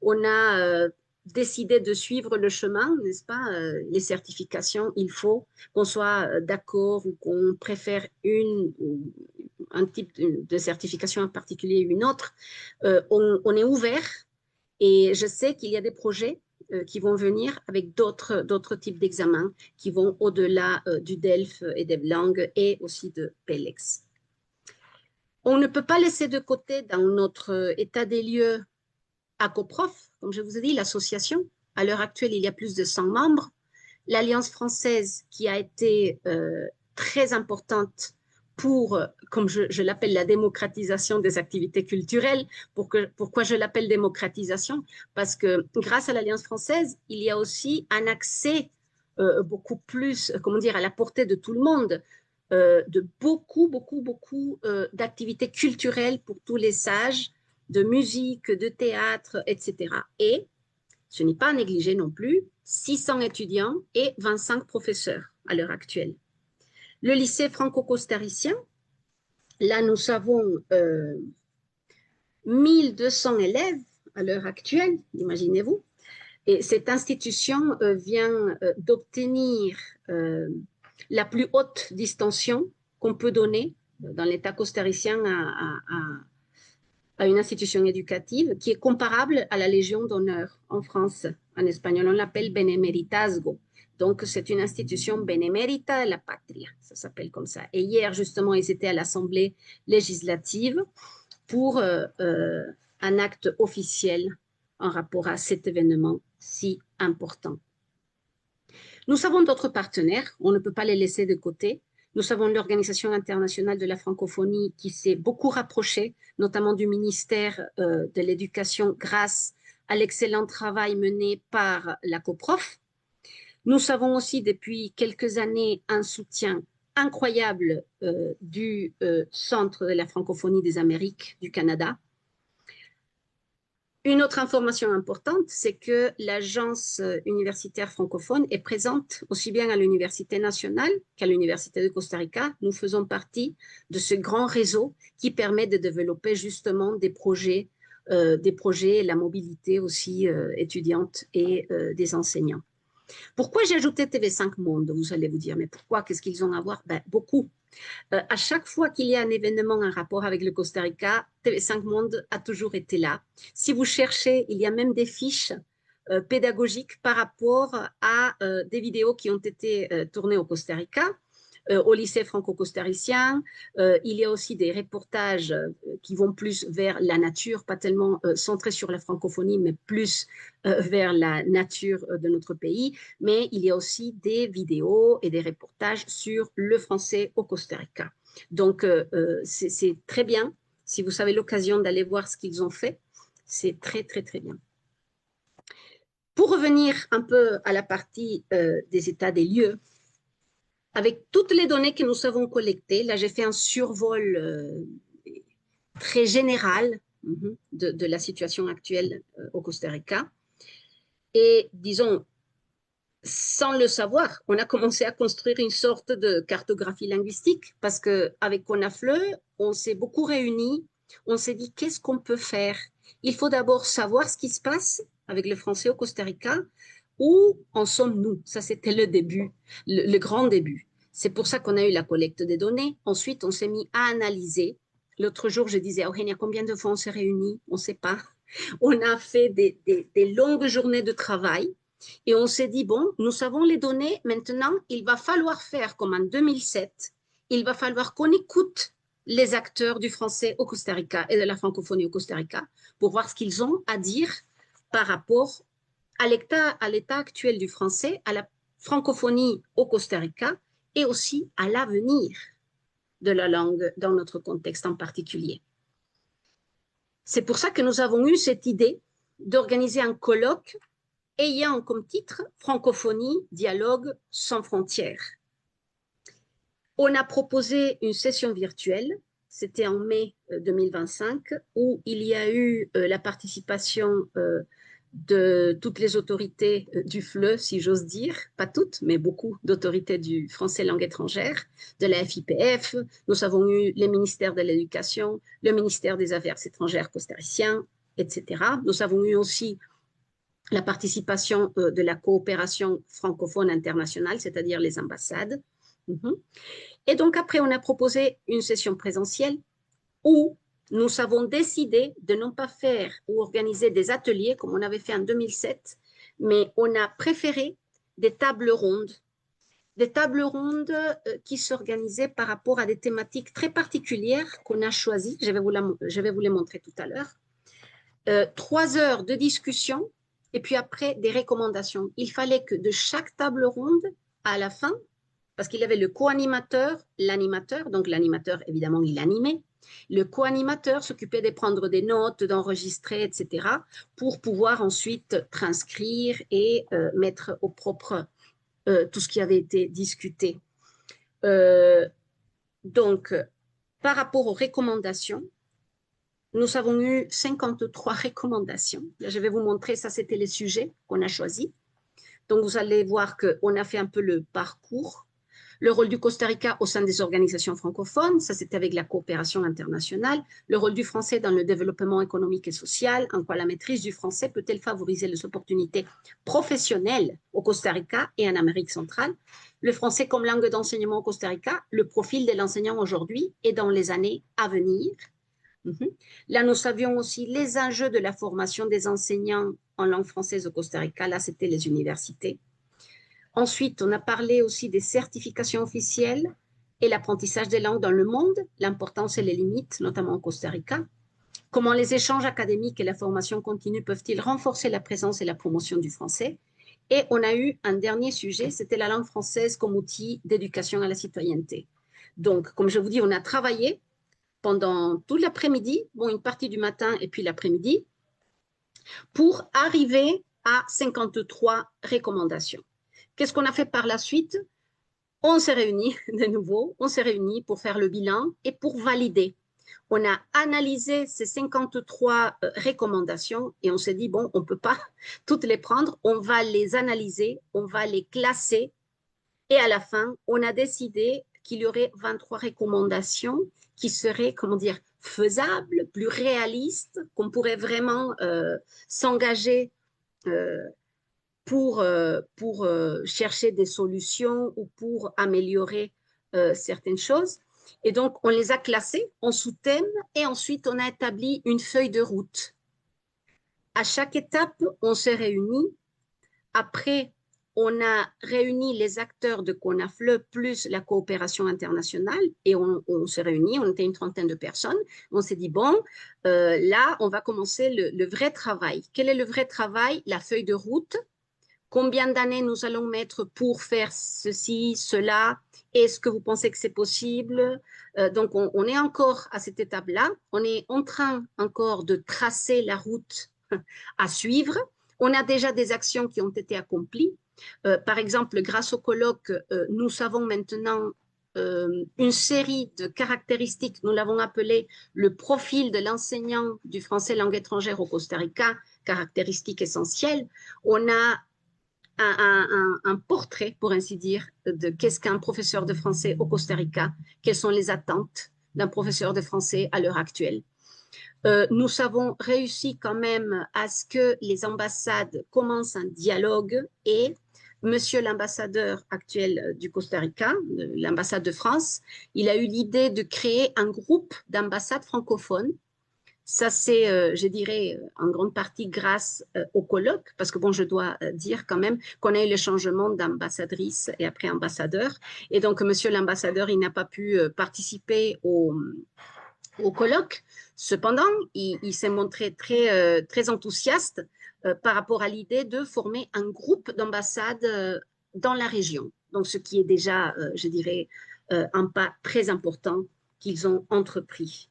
on a décidé de suivre le chemin, n'est-ce pas, les certifications, il faut qu'on soit d'accord ou qu'on préfère un type de certification en particulier ou une autre. On est ouvert et je sais qu'il y a des projets qui vont venir avec d'autres types d'examens qui vont au-delà du DELF et des langues et aussi de PELEX. On ne peut pas laisser de côté dans notre état des lieux ACOPROF, comme je vous ai dit, l'association. À l'heure actuelle, il y a plus de 100 membres. L'Alliance française qui a été très importante pour, comme je l'appelle, la démocratisation des activités culturelles. Pourquoi je l'appelle démocratisation? Parce que grâce à l'Alliance française, il y a aussi un accès beaucoup plus, comment dire, à la portée de tout le monde, de beaucoup d'activités culturelles pour tous les sages, de musique, de théâtre, etc. Et ce n'est pas à négliger non plus, 600 étudiants et 25 professeurs à l'heure actuelle. Le lycée franco-costaricien, là nous avons 1200 élèves à l'heure actuelle, imaginez-vous. Et cette institution vient d'obtenir la plus haute distinction qu'on peut donner dans l'État costaricien à une institution éducative qui est comparable à la Légion d'honneur en France. En espagnol, on l'appelle benemeritazgo. Donc, c'est une institution benemérita de la patria, ça s'appelle comme ça. Et hier, justement, ils étaient à l'Assemblée législative pour un acte officiel en rapport à cet événement si important. Nous avons d'autres partenaires, on ne peut pas les laisser de côté. Nous avons l'Organisation internationale de la francophonie qui s'est beaucoup rapprochée, notamment du ministère de l'Éducation, grâce à l'excellent travail mené par la COPROF. Nous avons aussi depuis quelques années un soutien incroyable du Centre de la francophonie des Amériques du Canada. Une autre information importante, c'est que l'agence universitaire francophone est présente aussi bien à l'Université nationale qu'à l'Université de Costa Rica. Nous faisons partie de ce grand réseau qui permet de développer justement des projets, la mobilité aussi étudiante et des enseignants. Pourquoi j'ai ajouté TV5 Monde? Vous allez vous dire, mais pourquoi? Qu'est-ce qu'ils ont à voir? Ben, beaucoup. À chaque fois qu'il y a un événement en rapport avec le Costa Rica, TV5 Monde a toujours été là. Si vous cherchez, il y a même des fiches pédagogiques par rapport à des vidéos qui ont été tournées au Costa Rica, au lycée franco-costaricien. Il y a aussi des reportages qui vont plus vers la nature, pas tellement centrés sur la francophonie, mais plus vers la nature de notre pays. Mais il y a aussi des vidéos et des reportages sur le français au Costa Rica. Donc, c'est très bien. Si vous avez l'occasion d'aller voir ce qu'ils ont fait, c'est très, très, très bien. pour revenir un peu à la partie des états des lieux, avec toutes les données que nous avons collectées, là j'ai fait un survol très général de la situation actuelle au Costa Rica. Et disons, sans le savoir, on a commencé à construire une sorte de cartographie linguistique parce qu'avec Conafleu, on s'est beaucoup réunis, on s'est dit qu'est-ce qu'on peut faire. Il faut d'abord savoir ce qui se passe avec le français au Costa Rica, où en sommes-nous. Ça, c'était le début, le grand début. C'est pour ça qu'on a eu la collecte des données. Ensuite, on s'est mis à analyser. L'autre jour, je disais à Eugénia, combien de fois on s'est réunis? On ne sait pas. On a fait des longues journées de travail et on s'est dit, bon, nous savons les données, maintenant, il va falloir faire comme en 2007, il va falloir qu'on écoute les acteurs du français au Costa Rica et de la francophonie au Costa Rica pour voir ce qu'ils ont à dire par rapport à l'état actuel du français, à la francophonie au Costa Rica et aussi à l'avenir de la langue dans notre contexte en particulier. C'est pour ça que nous avons eu cette idée d'organiser un colloque ayant comme titre Francophonie, dialogue sans frontières. On a proposé une session virtuelle, c'était en mai 2025, où il y a eu la participation de toutes les autorités du FLE, si j'ose dire, pas toutes, mais beaucoup d'autorités du français langue étrangère, de la FIPF. Nous avons eu les ministères de l'Éducation, le ministère des Affaires étrangères costaricien, etc. Nous avons eu aussi la participation de la coopération francophone internationale, c'est-à-dire les ambassades. Et donc après, on a proposé une session présentielle où nous avons décidé de non pas faire ou organiser des ateliers comme on avait fait en 2007, mais on a préféré des tables rondes qui s'organisaient par rapport à des thématiques très particulières qu'on a choisies. Je vais vous les montrer tout à l'heure. 3 heures de discussion et puis après des recommandations. Il fallait que de chaque table ronde, à la fin, parce qu'il y avait le co-animateur, l'animateur, donc l'animateur, évidemment, il animait. Le co-animateur s'occupait de prendre des notes, d'enregistrer, etc., pour pouvoir ensuite transcrire et mettre au propre tout ce qui avait été discuté. Donc, par rapport aux recommandations, nous avons eu 53 recommandations. Là, je vais vous montrer, ça c'était les sujets qu'on a choisis. Donc, vous allez voir qu'on a fait un peu le parcours. Le rôle du Costa Rica au sein des organisations francophones, ça c'était avec la coopération internationale. Le rôle du français dans le développement économique et social, en quoi la maîtrise du français peut-elle favoriser les opportunités professionnelles au Costa Rica et en Amérique centrale. Le français comme langue d'enseignement au Costa Rica, le profil de l'enseignant aujourd'hui et dans les années à venir. Là, nous savions aussi les enjeux de la formation des enseignants en langue française au Costa Rica. Là, c'était les universités. Ensuite, on a parlé aussi des certifications officielles et l'apprentissage des langues dans le monde, l'importance et les limites, notamment au Costa Rica. Comment les échanges académiques et la formation continue peuvent-ils renforcer la présence et la promotion du français? Et on a eu un dernier sujet, c'était la langue française comme outil d'éducation à la citoyenneté. Donc, comme je vous dis, on a travaillé pendant tout l'après-midi, bon, une partie du matin et puis l'après-midi, pour arriver à 53 recommandations. Qu'est-ce qu'on a fait par la suite? On s'est réunis de nouveau, on s'est réunis pour faire le bilan et pour valider. On a analysé ces 53 recommandations et on s'est dit, bon, on ne peut pas toutes les prendre, on va les analyser, on va les classer et à la fin, on a décidé qu'il y aurait 23 recommandations qui seraient, comment dire, faisables, plus réalistes, qu'on pourrait vraiment s'engager pour chercher des solutions ou pour améliorer certaines choses. Et donc, on les a classés en sous-thèmes et ensuite, on a établi une feuille de route. À chaque étape, on s'est réunis. Après, on a réuni les acteurs de CONAFLE plus la coopération internationale et on s'est réunis, on était une trentaine de personnes. On s'est dit, bon, là, on va commencer le vrai travail. Quel est le vrai travail? La feuille de route. Combien d'années nous allons mettre pour faire ceci, cela? Est-ce que vous pensez que c'est possible? Donc, on est encore à cette étape-là. On est en train encore de tracer la route à suivre. On a déjà des actions qui ont été accomplies. Par exemple, grâce au colloque, nous savons maintenant une série de caractéristiques, nous l'avons appelé le profil de l'enseignant du français langue étrangère au Costa Rica, caractéristiques essentielles. On a un portrait, pour ainsi dire, de qu'est-ce qu'un professeur de français au Costa Rica, quelles sont les attentes d'un professeur de français à l'heure actuelle. Nous avons réussi quand même à ce que les ambassades commencent un dialogue et Monsieur l'ambassadeur actuel du Costa Rica, l'ambassade de France, il a eu l'idée de créer un groupe d'ambassades francophones. Ça, c'est, je dirais, en grande partie grâce au colloque, parce que bon, je dois dire quand même qu'on a eu le changement d'ambassadrice et après ambassadeur. Et donc, Monsieur l'ambassadeur, il n'a pas pu participer au colloque. Cependant, il s'est montré très enthousiaste par rapport à l'idée de former un groupe d'ambassades dans la région. Donc, ce qui est déjà, je dirais, un pas très important qu'ils ont entrepris.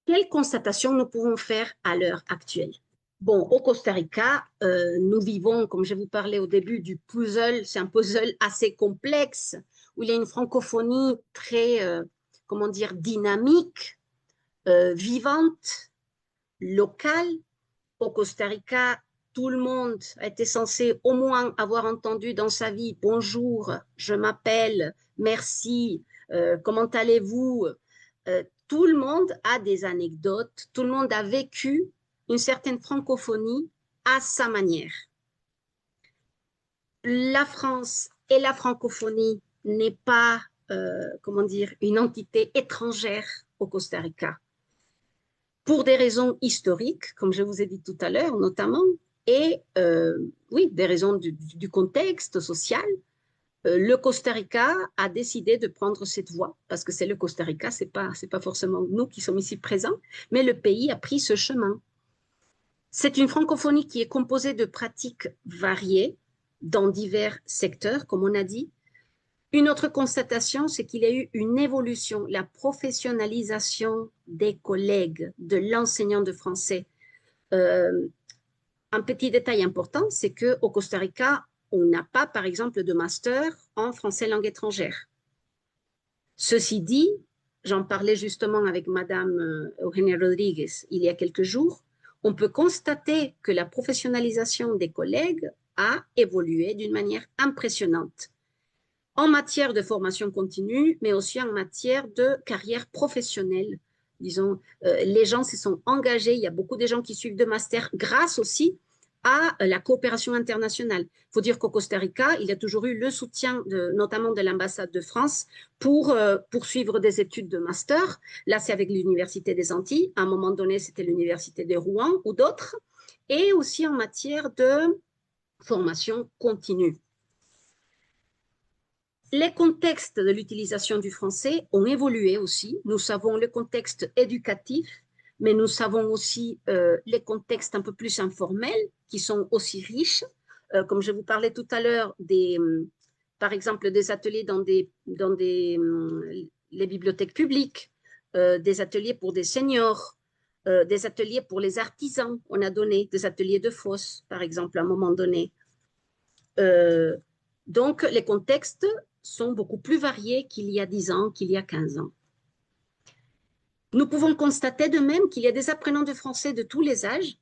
Quelles constatations nous pouvons faire à l'heure actuelle? Bon, au Costa Rica, nous vivons, comme je vous parlais au début, du puzzle. C'est un puzzle assez complexe où il y a une francophonie très, comment dire, dynamique, vivante, locale. Au Costa Rica, tout le monde était censé au moins avoir entendu dans sa vie bonjour, je m'appelle, merci, comment allez-vous? Tout le monde a des anecdotes, tout le monde a vécu une certaine francophonie à sa manière. La France et la francophonie n'est pas, comment dire, une entité étrangère au Costa Rica. Pour des raisons historiques, comme je vous ai dit tout à l'heure, notamment, et oui, des raisons du contexte social, le Costa Rica a décidé de prendre cette voie, parce que c'est le Costa Rica, c'est pas forcément nous qui sommes ici présents, mais le pays a pris ce chemin. C'est une francophonie qui est composée de pratiques variées dans divers secteurs, comme on a dit. Une autre constatation, c'est qu'il y a eu une évolution, la professionnalisation des collègues, de l'enseignant de français. Un petit détail important, c'est qu'au Costa Rica, on n'a pas, par exemple, de master en français langue étrangère. Ceci dit, j'en parlais justement avec Madame Eugenia Rodriguez il y a quelques jours, on peut constater que la professionnalisation des collègues a évolué d'une manière impressionnante en matière de formation continue, mais aussi en matière de carrière professionnelle. Disons, les gens se sont engagés, il y a beaucoup de gens qui suivent de master grâce aussi à la coopération internationale. Il faut dire qu'au Costa Rica, il y a toujours eu le soutien notamment de l'ambassade de France pour poursuivre des études de master. Là, c'est avec l'Université des Antilles. À un moment donné, c'était l'Université de Rouen ou d'autres. Et aussi en matière de formation continue. Les contextes de l'utilisation du français ont évolué aussi. Nous savons le contexte éducatif, mais nous savons aussi les contextes un peu plus informels qui sont aussi riches. Comme je vous parlais tout à l'heure, par exemple des ateliers dans les bibliothèques publiques, des ateliers pour des seniors, des ateliers pour les artisans. On a donné des ateliers de fosse, par exemple, à un moment donné. Donc, les contextes sont beaucoup plus variés qu'il y a 10 ans, qu'il y a 15 ans. Nous pouvons constater de même qu'il y a des apprenants de français de tous les âges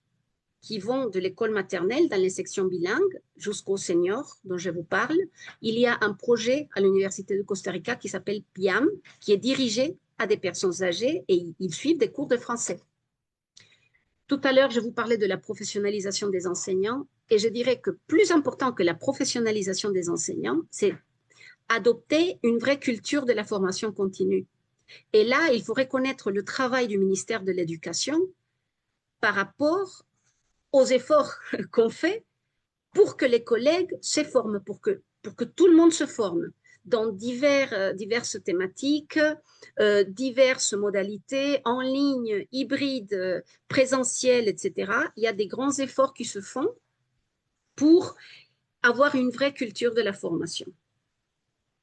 qui vont de l'école maternelle dans les sections bilingues jusqu'aux seniors dont je vous parle. Il y a un projet à l'Université de Costa Rica qui s'appelle PIAM, qui est dirigé à des personnes âgées et ils suivent des cours de français. Tout à l'heure, je vous parlais de la professionnalisation des enseignants et je dirais que plus important que la professionnalisation des enseignants, c'est adopter une vraie culture de la formation continue. Et là, il faut reconnaître le travail du ministère de l'Éducation par rapport aux efforts qu'on fait pour que les collègues se forment, pour que tout le monde se forme dans diverses thématiques, diverses modalités, en ligne, hybride, présentiel, etc. Il y a des grands efforts qui se font pour avoir une vraie culture de la formation.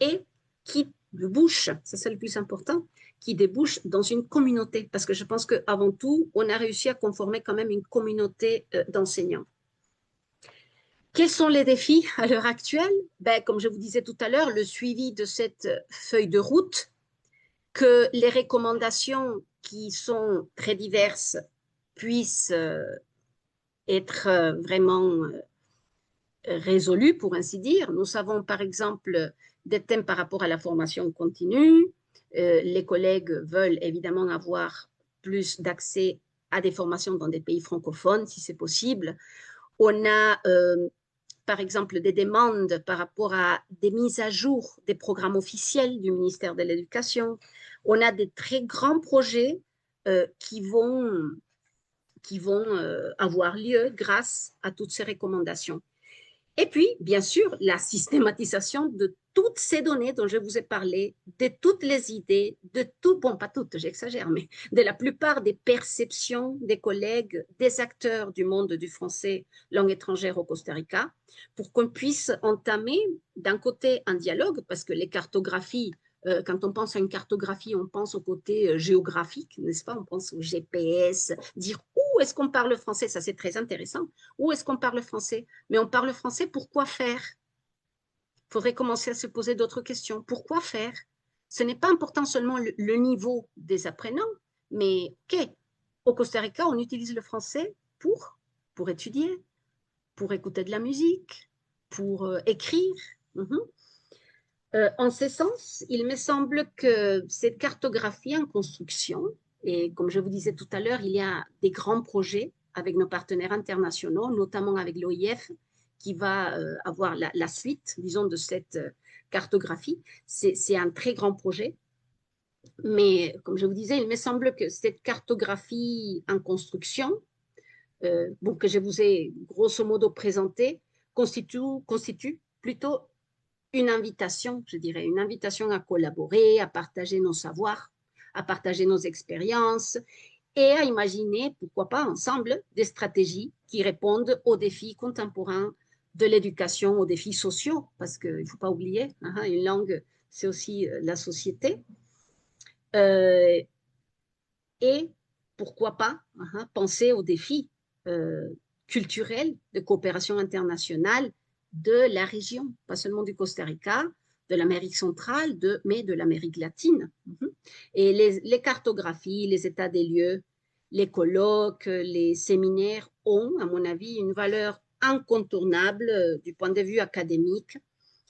Et qui de bouche, ça c'est le plus important, qui débouche dans une communauté. Parce que je pense qu'avant tout, on a réussi à conformer quand même une communauté d'enseignants. Quels sont les défis à l'heure actuelle? Ben, comme je vous disais tout à l'heure, le suivi de cette feuille de route, que les recommandations qui sont très diverses puissent être vraiment résolues, pour ainsi dire. Nous savons par exemple des thèmes par rapport à la formation continue. Les collègues veulent évidemment avoir plus d'accès à des formations dans des pays francophones, si c'est possible. On a par exemple des demandes par rapport à des mises à jour des programmes officiels du ministère de l'Éducation. On a des très grands projets qui vont avoir lieu grâce à toutes ces recommandations. Et puis, bien sûr, la systématisation de toutes ces données dont je vous ai parlé, de toutes les idées, de tout, bon, pas toutes, j'exagère, mais de la plupart des perceptions des collègues, des acteurs du monde du français langue étrangère au Costa Rica, pour qu'on puisse entamer d'un côté un dialogue, parce que les cartographies, quand on pense à une cartographie, on pense au côté géographique, n'est-ce pas? On pense au GPS, dire où est-ce qu'on parle français, ça c'est très intéressant. Où est-ce qu'on parle français? Mais on parle français, pourquoi faire? Il faudrait commencer à se poser d'autres questions. Pourquoi faire? Ce n'est pas important seulement le niveau des apprenants, mais OK, au Costa Rica, on utilise le français pour étudier, pour écouter de la musique, pour écrire. En ce sens, il me semble que cette cartographie en construction, et comme je vous disais tout à l'heure, il y a des grands projets avec nos partenaires internationaux, notamment avec l'OIF, qui va avoir la suite, disons, de cette cartographie. C'est un très grand projet. Mais comme je vous disais, il me semble que cette cartographie en construction, bon, que je vous ai grosso modo présentée, constitue plutôt une invitation, je dirais, une invitation à collaborer, à partager nos savoirs, à partager nos expériences et à imaginer, pourquoi pas ensemble, des stratégies qui répondent aux défis contemporains de l'éducation, aux défis sociaux, parce qu'il ne faut pas oublier, une langue, c'est aussi la société. Euh, et pourquoi pas penser aux défis euh, culturels de coopération internationale de la région, pas seulement du Costa Rica, de l'Amérique centrale, mais de l'Amérique latine. Et les cartographies, les états des lieux, les colloques, les séminaires ont, à mon avis, une valeur incontournable du point de vue académique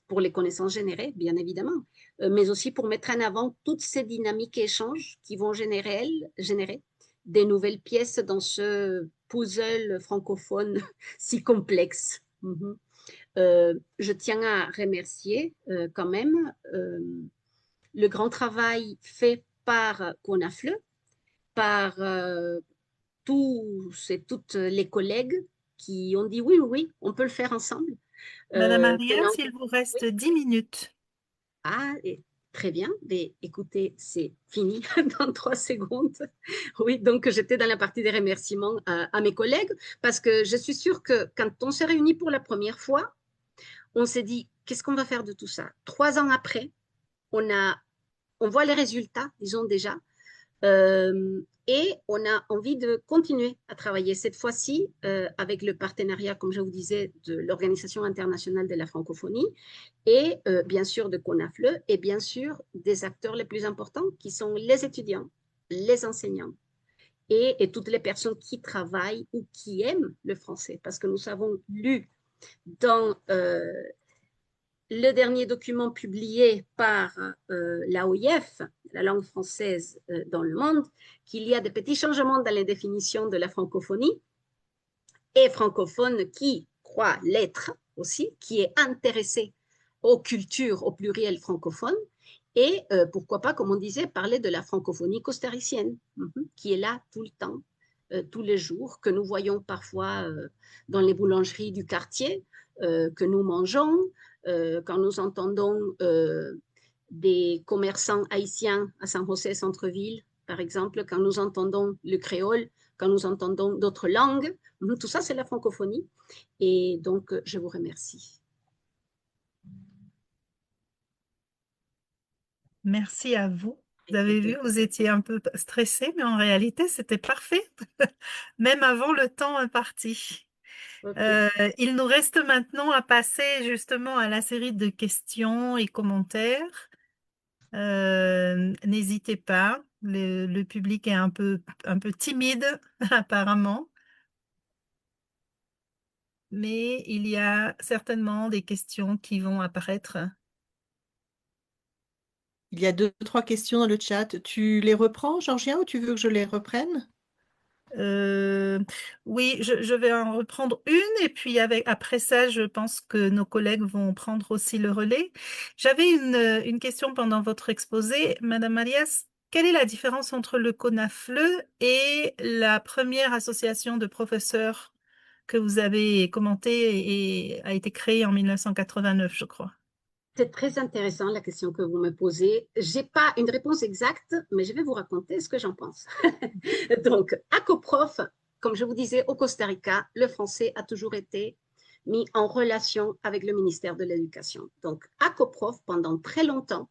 pour les connaissances générées, bien évidemment, mais aussi pour mettre en avant toutes ces dynamiques et échanges qui vont générer des nouvelles pièces dans ce puzzle francophone si complexe. Je tiens à remercier quand même le grand travail fait par CONAFLE, par tous et toutes les collègues qui ont dit oui, oui, oui, on peut le faire ensemble. Madame Ariel, Tenant... s'il vous Oui. reste 10 minutes. Ah, très bien. Mais écoutez, c'est fini dans 3 secondes. Oui, donc j'étais dans la partie des remerciements à mes collègues parce que je suis sûre que quand on s'est réunis pour la première fois, on s'est dit, qu'est-ce qu'on va faire de tout ça? 3 ans après, on voit les résultats, disons déjà. Et on a envie de continuer à travailler cette fois-ci avec le partenariat, comme je vous disais, de l'Organisation internationale de la francophonie et bien sûr de CONAFLE et bien sûr des acteurs les plus importants qui sont les étudiants, les enseignants et toutes les personnes qui travaillent ou qui aiment le français parce que nous avons lu dans le dernier document publié par l'AOIF, la langue française dans le monde, qu'il y a des petits changements dans les définitions de la francophonie et francophone qui croit l'être aussi, qui est intéressé aux cultures au pluriel francophone et pourquoi pas, comme on disait, parler de la francophonie costaricienne qui est là tout le temps, tous les jours, que nous voyons parfois dans les boulangeries du quartier, que nous mangeons, quand nous entendons des commerçants haïtiens à San José Centre-Ville, par exemple, quand nous entendons le créole, quand nous entendons d'autres langues, tout ça c'est la francophonie. Et donc, je vous remercie. Merci à vous. Vous avez vu, vous étiez un peu stressé, mais en réalité, c'était parfait, même avant le temps imparti. Ok. Euh, il nous reste maintenant à passer justement à la série de questions et commentaires. N'hésitez pas, le public est un peu timide apparemment, mais il y a certainement des questions qui vont apparaître. Il y a deux, trois questions dans le chat. Tu les reprends, Georgia, ou tu veux que je les reprenne? Euh, oui, je vais en reprendre une et puis après ça, je pense que nos collègues vont prendre aussi le relais. J'avais une question pendant votre exposé. Madame Marias, quelle est la différence entre le CONAFLE et la première association de professeurs que vous avez commentée et a été créée en 1989, je crois? C'est très intéressant la question que vous me posez. Je n'ai pas une réponse exacte, mais je vais vous raconter ce que j'en pense. Donc, à CoProf, comme je vous disais, au Costa Rica, le français a toujours été mis en relation avec le ministère de l'Éducation. Donc, à CoProf, pendant très longtemps,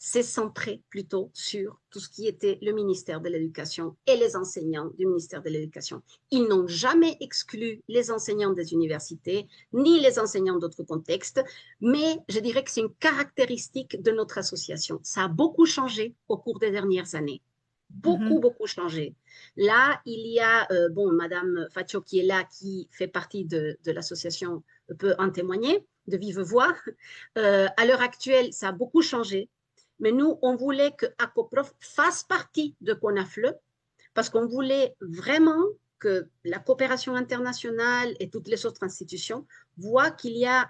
s'est centré plutôt sur tout ce qui était le ministère de l'Éducation et les enseignants du ministère de l'Éducation. Ils n'ont jamais exclu les enseignants des universités, ni les enseignants d'autres contextes, mais je dirais que c'est une caractéristique de notre association. Ça a beaucoup changé au cours des dernières années. Beaucoup, Mhm, beaucoup changé. Là, il y a, Madame Faccio qui est là, qui fait partie de l'association, peut en témoigner de vive voix. À l'heure actuelle, ça a beaucoup changé. Mais nous, on voulait que ACOPROF fasse partie de CONAFLE parce qu'on voulait vraiment que la coopération internationale et toutes les autres institutions voient qu'il y a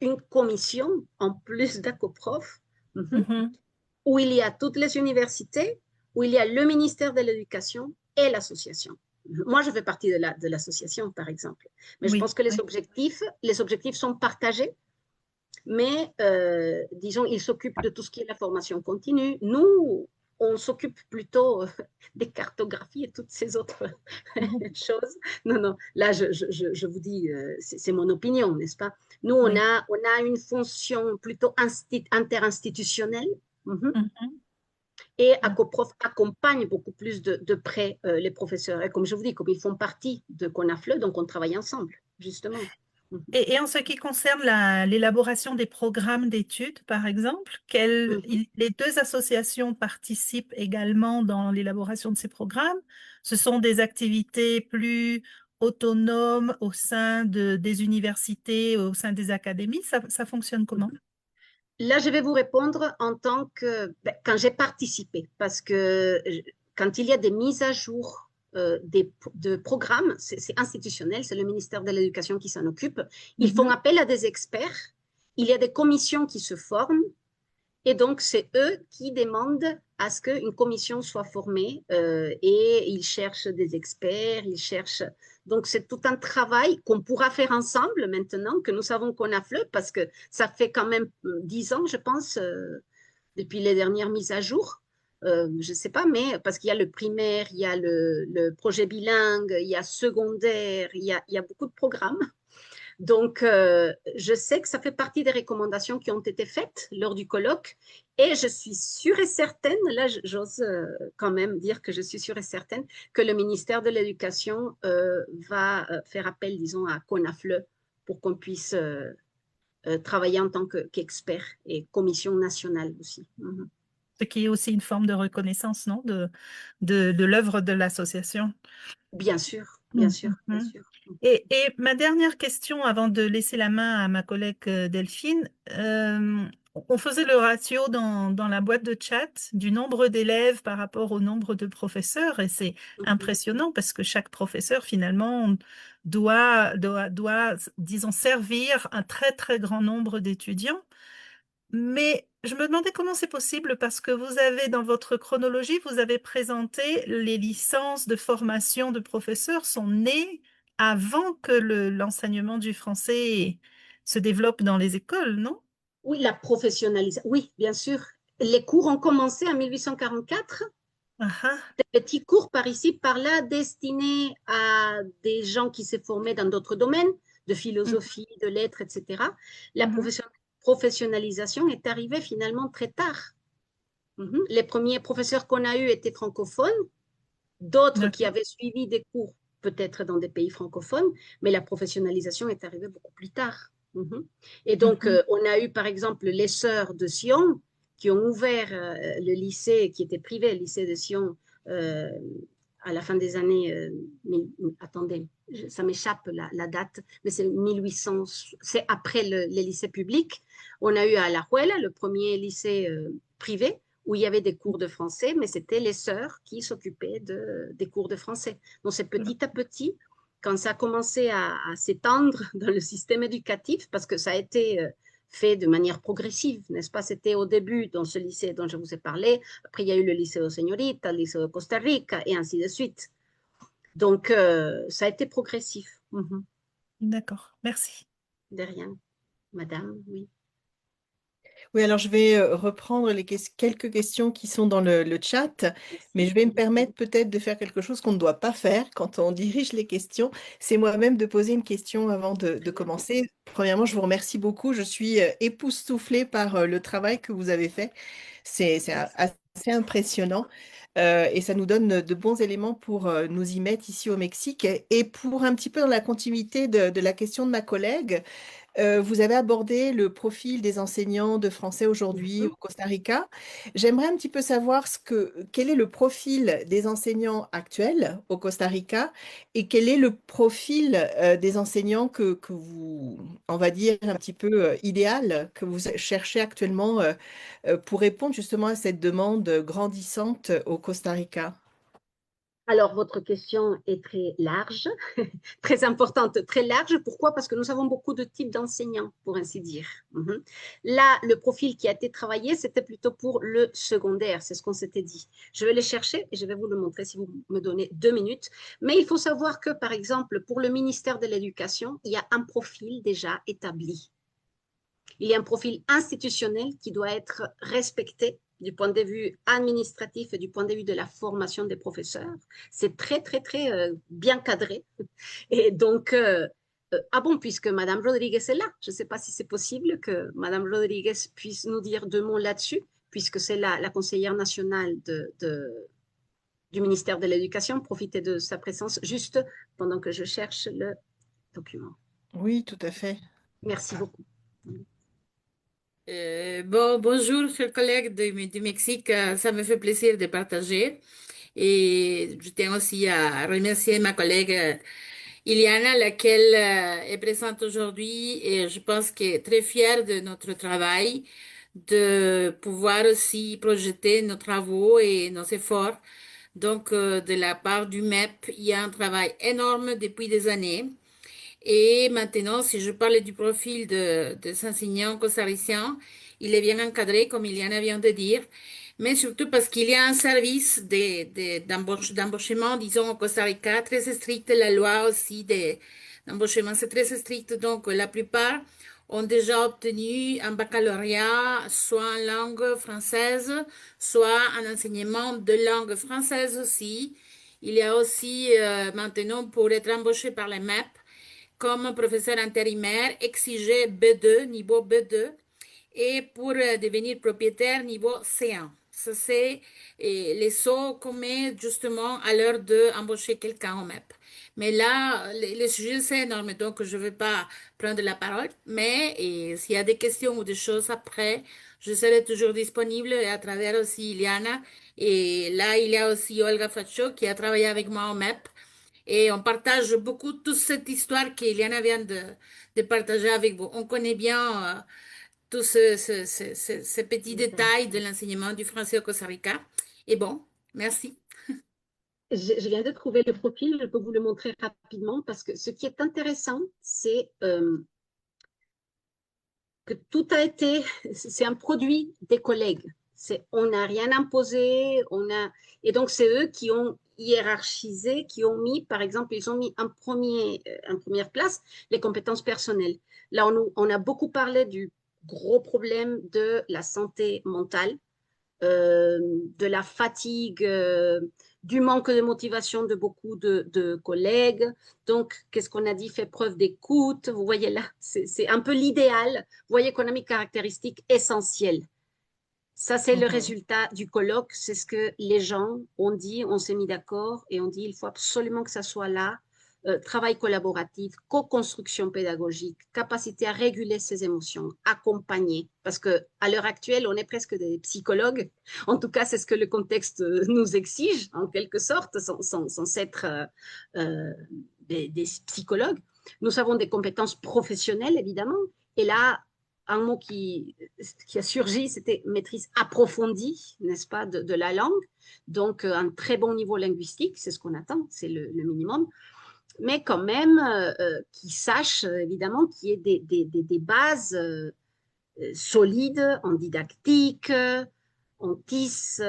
une commission en plus d'ACOPROF mhm. où il y a toutes les universités, où il y a le ministère de l'Éducation et l'association. Moi, je fais partie de l'association, par exemple. Mais je Oui, pense que oui. les objectifs sont partagés, mais disons, ils s'occupent de tout ce qui est la formation continue. Nous, on s'occupe plutôt des cartographies et toutes ces autres Mhm, choses. Non, non, là, je vous dis, c'est mon opinion, n'est-ce pas? Nous, oui. on a une fonction plutôt interinstitutionnelle. Mm-hmm. Mhm. Et ACOPROF accompagne beaucoup plus de près les professeurs. Et comme je vous dis, comme ils font partie de CONAFLE, donc on travaille ensemble, justement. Mm-hmm. Et en ce qui concerne l'élaboration des programmes d'études, par exemple, les deux associations participent également dans l'élaboration de ces programmes. Ce sont des activités plus autonomes au sein des universités, au sein des académies. Ça fonctionne comment? Là, je vais vous répondre en tant que quand j'ai participé, parce que quand il y a des mises à jour de programmes, c'est institutionnel, c'est le ministère de l'Éducation qui s'en occupe. Ils font Mhm, appel à des experts. Il y a des commissions qui se forment. Et donc, c'est eux qui demandent à ce qu'une commission soit formée et ils cherchent des experts, ils cherchent. Donc, c'est tout un travail qu'on pourra faire ensemble maintenant que nous savons qu'on a FLE parce que ça fait quand même 10 ans, je pense, depuis les dernières mises à jour. Je ne sais pas, mais parce qu'il y a le primaire, il y a le projet bilingue, il y a secondaire, il y a beaucoup de programmes. Donc, je sais que ça fait partie des recommandations qui ont été faites lors du colloque et je suis sûre et certaine, là j'ose quand même dire que je suis sûre et certaine que le ministère de l'Éducation va faire appel, disons, à CONAFLE pour qu'on puisse travailler en tant qu'expert et commission nationale aussi. Mhm. ce qui est aussi une forme de reconnaissance, non, de l'œuvre de l'association. Bien sûr, bien Mhm, sûr, bien mhm. sûr. Et ma dernière question avant de laisser la main à ma collègue Delphine, on faisait le ratio dans la boîte de chat du nombre d'élèves par rapport au nombre de professeurs et c'est Mhm. impressionnant parce que chaque professeur finalement doit, disons, servir un très très grand nombre d'étudiants. Mais je me demandais comment c'est possible parce que vous avez dans votre chronologie, vous avez présenté les licences de formation de professeurs sont nées avant que l'enseignement du français se développe dans les écoles, non? Oui, la professionnalisation, oui, bien sûr. Les cours ont commencé en 1844. Ah, ah, Des petits cours par ici, par là, destinés à des gens qui s'est formés dans d'autres domaines, de mhm, philosophie, de lettres, etc. La mhm. professionnalisation est arrivée finalement très tard. Les premiers professeurs qu'on a eus étaient francophones, d'autres qui D'accord. avaient suivi des cours peut-être dans des pays francophones, mais la professionnalisation est arrivée beaucoup plus tard. Et donc, Mhm. on a eu par exemple les sœurs de Sion qui ont ouvert le lycée qui était privé, le lycée de Sion, euh, à la fin des années, attendez, ça m'échappe la date, mais c'est 1800, c'est après les lycées publics. On a eu à La Juela, le premier lycée privé, où il y avait des cours de français, mais c'était les sœurs qui s'occupaient des cours de français. Donc c'est petit à petit, quand ça a commencé à s'étendre dans le système éducatif, parce que ça a été fait de manière progressive, n'est-ce pas? C'était au début dans ce lycée dont je vous ai parlé, après il y a eu le lycée de Señorita, le lycée de Costa Rica, et ainsi de suite. Donc ça a été progressif. D'accord. Merci. De rien, madame, oui. Oui, alors je vais reprendre quelques questions qui sont dans le chat, mais Merci. je vais me permettre peut-être de faire quelque chose qu'on ne doit pas faire quand on dirige les questions. C'est moi-même de poser une question avant de Très bien. commencer. Premièrement, je vous remercie beaucoup. Je suis époustouflée par le travail que vous avez fait. Merci. Assez impressionnant. Et ça nous donne de bons éléments pour nous y mettre ici au Mexique. Et pour un petit peu dans la continuité de la question de ma collègue, vous avez abordé le profil des enseignants de français aujourd'hui Mhm. au Costa Rica. J'aimerais un petit peu savoir quel est le profil des enseignants actuels au Costa Rica et quel est le profil des enseignants que vous, on va dire, un petit peu idéal que vous cherchez actuellement pour répondre justement à cette demande grandissante au Costa Rica. Alors, votre question est très large, très importante, très large. Pourquoi? Parce que nous avons beaucoup de types d'enseignants, pour ainsi dire. Là, le profil qui a été travaillé, c'était plutôt pour le secondaire, c'est ce qu'on s'était dit. Je vais le chercher et je vais vous le montrer si vous me donnez 2 minutes. Mais il faut savoir que, par exemple, pour le ministère de l'Éducation, il y a un profil déjà établi. Il y a un profil institutionnel qui doit être respecté du point de vue administratif et du point de vue de la formation des professeurs. C'est très, très, très bien cadré. Et donc, ah bon, puisque Madame Rodriguez est là, je ne sais pas si c'est possible que Madame Rodriguez puisse nous dire 2 mots là-dessus, puisque c'est la conseillère nationale du ministère de l'Éducation. Profitez de sa présence juste pendant que je cherche le document. Oui, tout à fait. Merci beaucoup. Bonjour, chers collègues du Mexique. Ça me fait plaisir de partager. Et je tiens aussi à remercier ma collègue Iliana, laquelle est présente aujourd'hui. Et je pense qu'elle est très fière de notre travail, de pouvoir aussi projeter nos travaux et nos efforts. Donc, de la part du MEP, il y a un travail énorme depuis des années. Et maintenant, si je parle du profil des enseignants costariciens, il est bien encadré, comme Iliana vient de dire, mais surtout parce qu'il y a un service d'embauchement, disons, au Costa Rica, très strict. La loi aussi d'embauchement, c'est très strict. Donc, la plupart ont déjà obtenu un baccalauréat, soit en langue française, soit en enseignement de langue française aussi. Il y a aussi, maintenant, pour être embauché par les MEP, comme professeur intérimaire, exigé B2, niveau B2, et pour devenir propriétaire, niveau C1. Ça, c'est les sauts qu'on met justement à l'heure d'embaucher quelqu'un au MEP. Mais là, le sujet, c'est énorme, donc je ne vais pas prendre la parole. Mais s'il y a des questions ou des choses après, je serai toujours disponible et à travers aussi Iliana. Et là, il y a aussi Olga Facho qui a travaillé avec moi au MEP. Et on partage beaucoup toute cette histoire qu'Eliana vient de partager avec vous. On connaît bien tous ces petits détails de Intéressant. l'enseignement du français au Costa Rica. Et bon, merci. Je viens de trouver le profil, je peux vous le montrer rapidement parce que ce qui est intéressant, c'est que tout a été, c'est un produit des collègues. On n'a rien imposé, et donc c'est eux qui ont hiérarchisé, qui ont mis, par exemple, ils ont mis en première place les compétences personnelles. Là, on a beaucoup parlé du gros problème de la santé mentale, de la fatigue, du manque de motivation de beaucoup de collègues. Donc, qu'est-ce qu'on a dit? Fait preuve d'écoute. Vous voyez là, c'est un peu l'idéal. Vous voyez qu'on a mis caractéristiques essentielles. Ça, c'est le Mhm. résultat du colloque. C'est ce que les gens ont dit. On s'est mis d'accord et on dit il faut absolument que ça soit là. Travail collaboratif, co-construction pédagogique, capacité à réguler ses émotions, accompagner. Parce que à l'heure actuelle, on est presque des psychologues. En tout cas, c'est ce que le contexte nous exige, en quelque sorte, sans être des psychologues. Nous avons des compétences professionnelles, évidemment. Et là, un mot qui a surgi, c'était maîtrise approfondie, n'est-ce pas, de la langue. Donc, un très bon niveau linguistique, c'est ce qu'on attend, c'est le minimum. Mais quand même, qui sache, évidemment, qu'il y ait des bases solides en didactique, en TIS,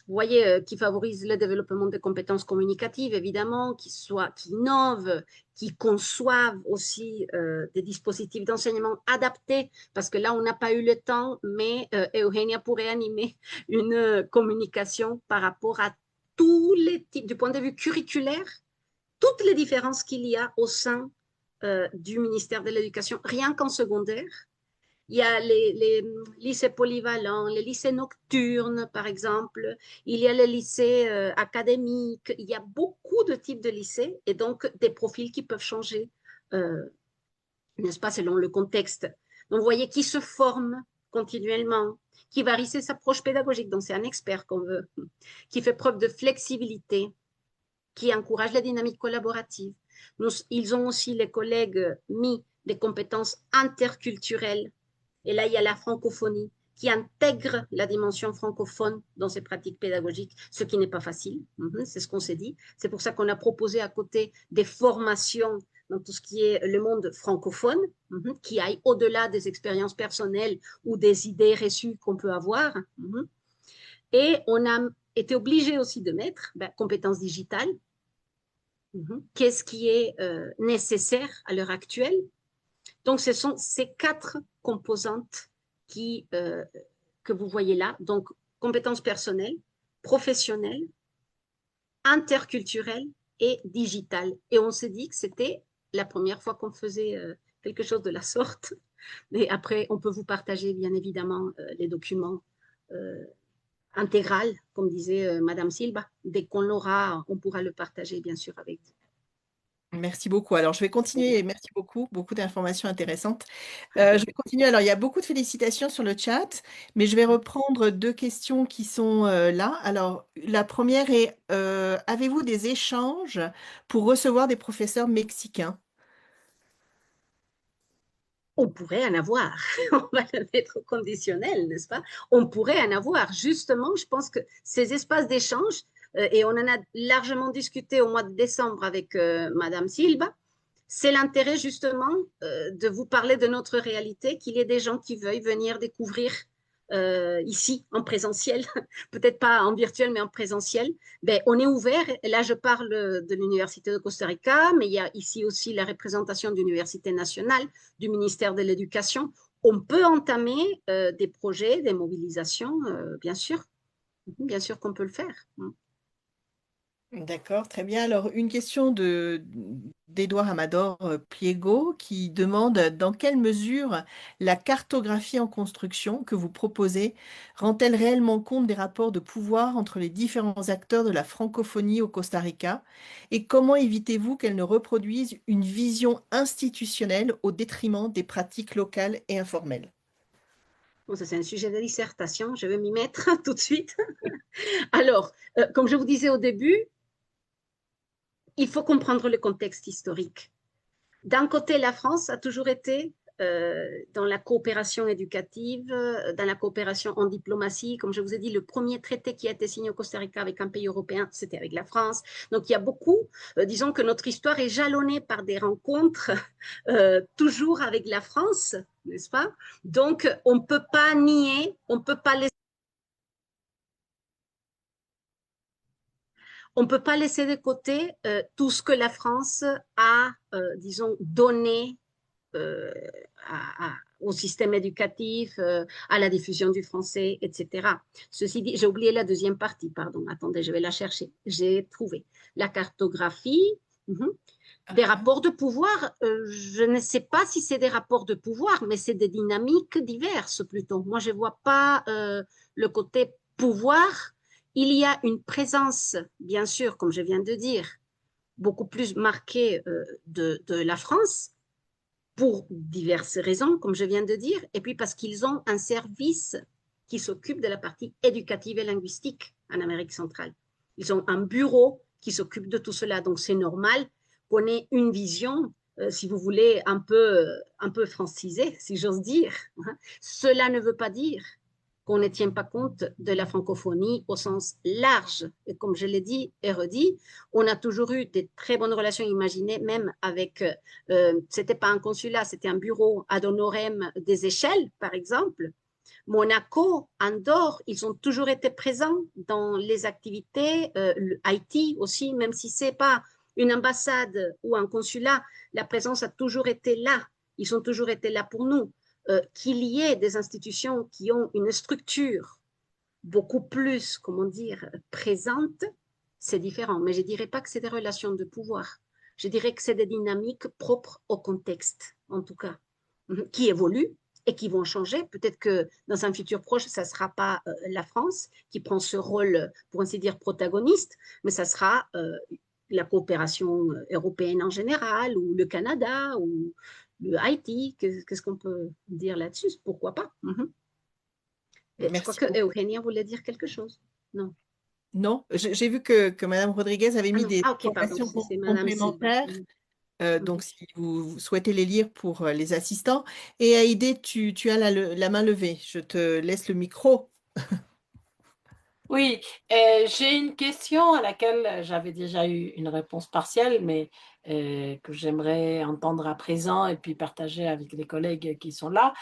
vous voyez, qui favorise le développement des compétences communicatives, évidemment, qui innovent, qui conçoivent aussi des dispositifs d'enseignement adaptés, parce que là, on n'a pas eu le temps, mais Eugénia pourrait animer une communication par rapport à tous les types, du point de vue curriculaire, toutes les différences qu'il y a au sein du ministère de l'Éducation, rien qu'en secondaire. Il y a les lycées polyvalents, les lycées nocturnes, par exemple. Il y a les lycées académiques. Il y a beaucoup de types de lycées et donc des profils qui peuvent changer, euh, n'est-ce pas, selon le contexte. Donc, vous voyez qui se forme continuellement, qui varie ses approches pédagogiques. Donc, c'est un expert qu'on veut, qui fait preuve de flexibilité, qui encourage la dynamique collaborative. Ils ont aussi, les collègues, mis des compétences interculturelles. Et là, il y a la francophonie qui intègre la dimension francophone dans ses pratiques pédagogiques, ce qui n'est pas facile. C'est ce qu'on s'est dit. C'est pour ça qu'on a proposé à côté des formations dans tout ce qui est le monde francophone, qui aillent au-delà des expériences personnelles ou des idées reçues qu'on peut avoir. Et on a été obligé aussi de mettre compétences digitales. Qu'est-ce qui est nécessaire à l'heure actuelle? Donc, ce sont ces 4 composantes que vous voyez là. Donc, compétences personnelles, professionnelles, interculturelles et digitales. Et on s'est dit que c'était la première fois qu'on faisait quelque chose de la sorte. Mais après, on peut vous partager, bien évidemment, les documents intégral, comme disait Madame Silva. Dès qu'on l'aura, on pourra le partager, bien sûr, avec vous. Merci beaucoup. Alors, je vais Très bien. continuer. Merci beaucoup. Beaucoup d'informations intéressantes. Je vais continuer. Alors, il y a beaucoup de félicitations sur le chat, mais je vais reprendre 2 questions qui sont là. Alors, la première est, avez-vous des échanges pour recevoir des professeurs mexicains? On pourrait en avoir. On va le mettre au conditionnel, n'est-ce pas? On pourrait en avoir. Justement, je pense que ces espaces d'échange, et on en a largement discuté au mois de décembre avec Madame Silva, c'est l'intérêt justement de vous parler de notre réalité, qu'il y ait des gens qui veuillent venir découvrir ici en présentiel, peut-être pas en virtuel, mais en présentiel. Ben, on est ouvert. Et là, je parle de l'Université de Costa Rica, mais il y a ici aussi la représentation de l'Université nationale, du ministère de l'Éducation. On peut entamer des projets, des mobilisations, bien sûr. Bien sûr qu'on peut le faire. D'accord, très bien. Alors, une question d'Édouard Amador Pliego qui demande dans quelle mesure la cartographie en construction que vous proposez rend-elle réellement compte des rapports de pouvoir entre les différents acteurs de la francophonie au Costa Rica et comment évitez-vous qu'elle ne reproduise une vision institutionnelle au détriment des pratiques locales et informelles? Bon, ça, c'est un sujet de dissertation. Je vais m'y mettre tout de suite. Alors, comme je vous disais au début, il faut comprendre le contexte historique. D'un côté, la France a toujours été dans la coopération éducative, dans la coopération en diplomatie. Comme je vous ai dit, le premier traité qui a été signé au Costa Rica avec un pays européen, c'était avec la France. Donc, il y a beaucoup, disons que notre histoire est jalonnée par des rencontres toujours avec la France, n'est-ce pas? Donc, on ne peut pas nier, on ne peut pas laisser on ne peut pas laisser de côté tout ce que la France a, disons, donné euh, au système éducatif, à la diffusion du français, etc. Ceci dit, j'ai oublié la deuxième partie, pardon, attendez, je vais la chercher. J'ai trouvé la cartographie. Des rapports de pouvoir, je ne sais pas si c'est des rapports de pouvoir, mais c'est des dynamiques diverses plutôt. Moi, je ne vois pas le côté pouvoir. Il y a une présence, bien sûr, comme je viens de dire, beaucoup plus marquée de la France pour diverses raisons, comme je viens de dire, et puis parce qu'ils ont un service qui s'occupe de la partie éducative et linguistique en Amérique centrale. Ils ont un bureau qui s'occupe de tout cela, donc c'est normal qu'on ait une vision, si vous voulez, un peu francisée, si j'ose dire. Cela ne veut pas dire qu'on ne tient pas compte de la francophonie au sens large. Et comme je l'ai dit et redit, on a toujours eu des très bonnes relations, imaginez, même avec, c'était pas un consulat, c'était un bureau ad honorem des échelles, par exemple. Monaco, Andorre, ils ont toujours été présents dans les activités, Haïti aussi, même si c'est pas une ambassade ou un consulat, la présence a toujours été là. Ils ont toujours été là pour nous. Qu'il y ait des institutions qui ont une structure beaucoup plus, comment dire, présente, c'est différent. Mais je ne dirais pas que c'est des relations de pouvoir. Je dirais que c'est des dynamiques propres au contexte, en tout cas, qui évoluent et qui vont changer. Peut-être que dans un futur proche, ça ne sera pas la France qui prend ce rôle, pour ainsi dire, protagoniste, mais ça sera la coopération européenne en général, ou le Canada, ou le Haïti. Qu'est-ce qu'on peut dire là-dessus? Pourquoi pas? Je crois Merci que beaucoup. Eugénia voulait dire quelque chose. Non. Non, j'ai vu que Mme Rodriguez avait Ah mis non. des Ah ok, pardon, informations c'est Madame Silva. complémentaires. Donc, si vous souhaitez les lire pour les assistants. Et Haïdé, tu as la main levée. Je te laisse le micro. Oui, j'ai une question à laquelle j'avais déjà eu une réponse partielle, mais que j'aimerais entendre à présent et puis partager avec les collègues qui sont là.